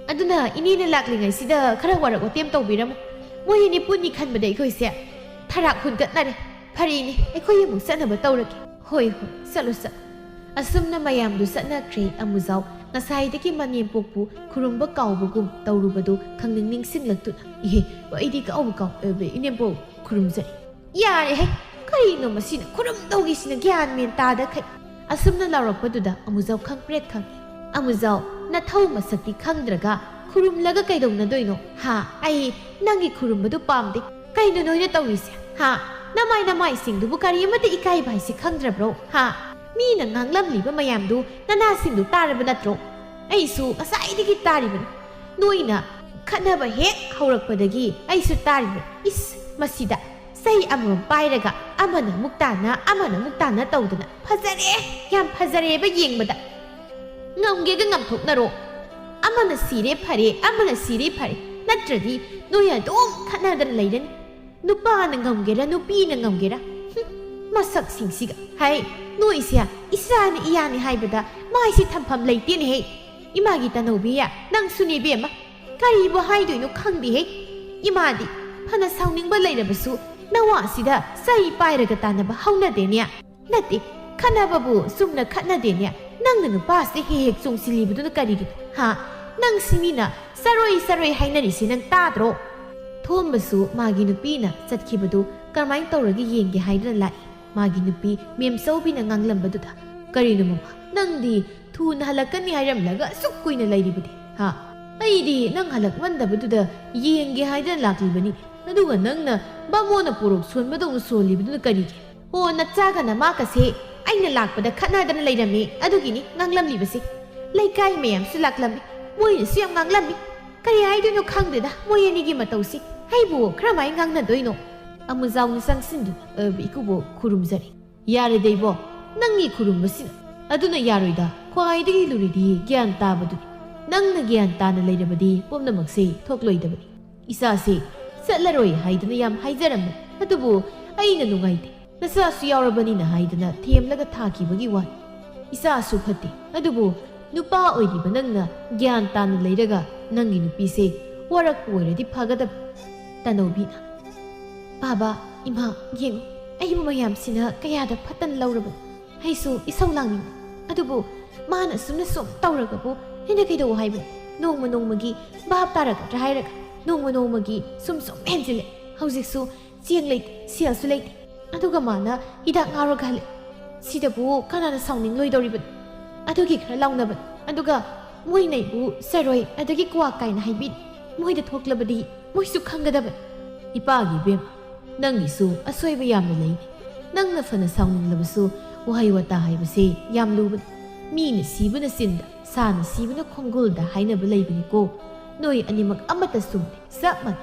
อะดูนะอินี่นั่นหลักเลยไงสิเด้อข้าว่าเราก็เตรียมตัวบีรำมวยนี่ปุ่นนี่ขันมาได้คุยเสียทารักคุณกันนั่นพารีนี่ไอ้คุยยังมุสันมาโตระกี่เฮ้ยสลุสอาซุ่มน้ำมายามดูสันนักเรย์อามูซาวนาไซเด็กมันยังปกปูครุมบะเก่าบกุมเตารูบดูขังนิ่งๆสิ้นหลักตุนว่าไอ้ดีก็เอาบะเก่าอินยังปกครุมใจอย่าเลยใครโนมาสินะครุมโตกิสินะแกอันเมียนตาเด็กอาซุ่มนั่นเราเราพอดูดาอามูซาวขังเปรตขังอามูซาว na thau masakti khangdraga khurumlaga kaidongnadoino ha ai nangi khurumbadu pamde kaino noina tawise ha namai singdu kari amate ikai bai si khangdrabro ha mi na nganglam liba mayamdu nana singdu taraba natro ai su asai digi tariban noina khanaba he haurakpadagi ai su tariba is masida sei amam pairaga amana muktana tawdana phajare yam phajare ba yengbada ngamge ga ngamthoknaro amana sire phare natradi noya dom khanadar leirani nupa na ngamgera nupi na ngamgera masak singsiga hai noisia isani iyani haibada maisi thampham leitene he imagi tanobiya nang suni bema kari bo haidoino khangdi he imadi phana sauningba leirabasu nawa sida sai pairaga tanaba hauna denia nati khanababu sumna khana denia nang na nupa se he hek chungsilibudu kari ha nang simina saroi hainari sinang tadro thombasu magi nupina chatkibadu karmai tawragi yenge haidana lai magi nupi memsobina nganglambadu da karinu mama nangdi thun halakani hairamlaga sukkuina lairibudi ha aidi nang halak mandabadu da yenge haidana laklibani aduga nangna bamona porok sonbadong solibadu kari ho nachaga na makase aina lakpada khanadana lairami adugini nganglamlibase laikai meyam su laklambi moi su yam nganglambi kari haidino khangdeda moi anigi matausi haibu khramai ngangna doino amuzau ni sangsindu ikubo khurumjari yare deibo nangi khurumbasina aduna yaroida khwaidigi luridi gyan tabadu nangna gyan tana leirabadi pomnamakse thokloidabadi isase satlaroi haidana yam haijaram adubu aina nungaide nasa su yaurabani na haidana themlaga thakibagi wa isa su phatti adubu nupa oiriba nangna gyan tana leiraga nangi nupi se warak oiradi phagada tanobina baba ima yeng ai mayam sina kayada phatan lauraba haisu isau langni adubu mana sumna sum tauragabu hena kaido haiba nongmagi bab taraga trairaga nongmagi sum henjile haujiksu chiang leit sia su leit aduga mana hidak ngaroga le sidabu kanana sauning loidoriba adugi khara launaba aduga moi nei bu saroi adagi kwa kaina haibi moi da thoklabadi moi su khangadaba ipagi bem nangi su asoiba yamna lei nangna fana sauning labasu wahai wata haibase yamlu mi ni sibuna sinda sana sibuna khongul da haina ba leibani ko noi animak amata sumne sapmani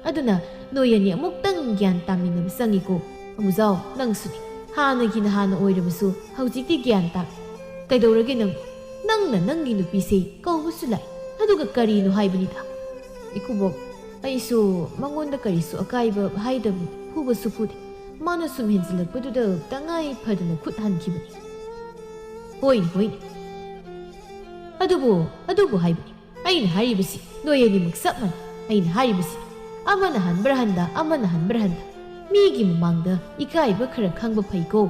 aduna noi ani amuk tang gyan tamina basangi ko amuzao nang suni hana gina hana oirabasu haujikti gyan ta kaidorage nangna nangi nupi se kaubusu lai aduga kari no haibani da ikubok aisu mangonda kari su akaiba haidam hubasu fude mana sum henjilakpaduda tangai phadana khut hankibani hoi adubu haibani aina haribasi noyani maksapman aina haribasi amana hanbrahanda migi mamangda ikaiba khara khangba phaiko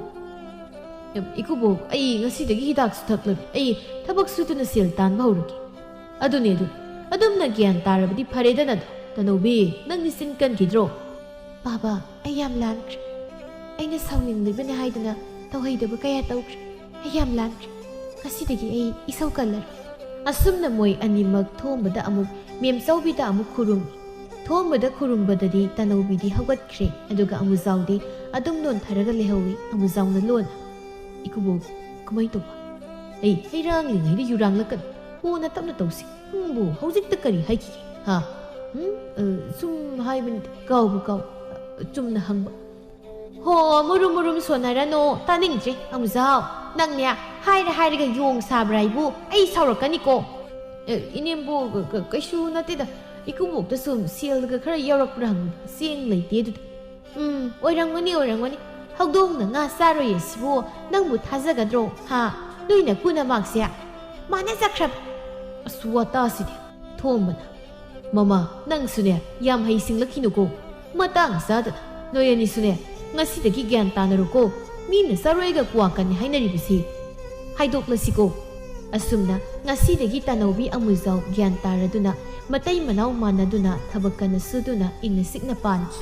ikubok ai ngasidagi hidak su thaklab ai thabak sutuna sel tan bauruki adune adumna gyan tarabadi pharedana tanobi nangni sinkan kidro baba ayam lan aina sauning libane haidana tawhaidaba kaya tawkr ayam lan ngasidagi ai isau kalar asumna moi animak thombada amuk memsaubida amuk khurum thombada khurumbadadi tanobidi hawgatkre aduga amuzaudi adum non tharaga lehawi amuzawna lon ikubo kumai to ai heirang lingai ri yurang lakan hona tamna tawsi bu hojik ta kari haiki ha sum haibin kaw chumna hangba ho murum sonarano taningje amuzao nangnya hairaga yong sabraibu ai saurakani ko inembu kaisu natida ikubok da sum silga khara yarakprang sing leite du oirangmani hagdong na nga saroye sibo nangbu thajagadro ha noina puna maksya mana zakrab aswata sidi thombana mama nang sune yam hai singlakino ko matang sada noyani sune ngasidagi gyan tanaruko mina saroiga kuwakani hainaribisi haidoklasiko asumna ngasidagi tanobi amuzau gyan taraduna matai manau manaduna thabakana suduna ingna sikna panki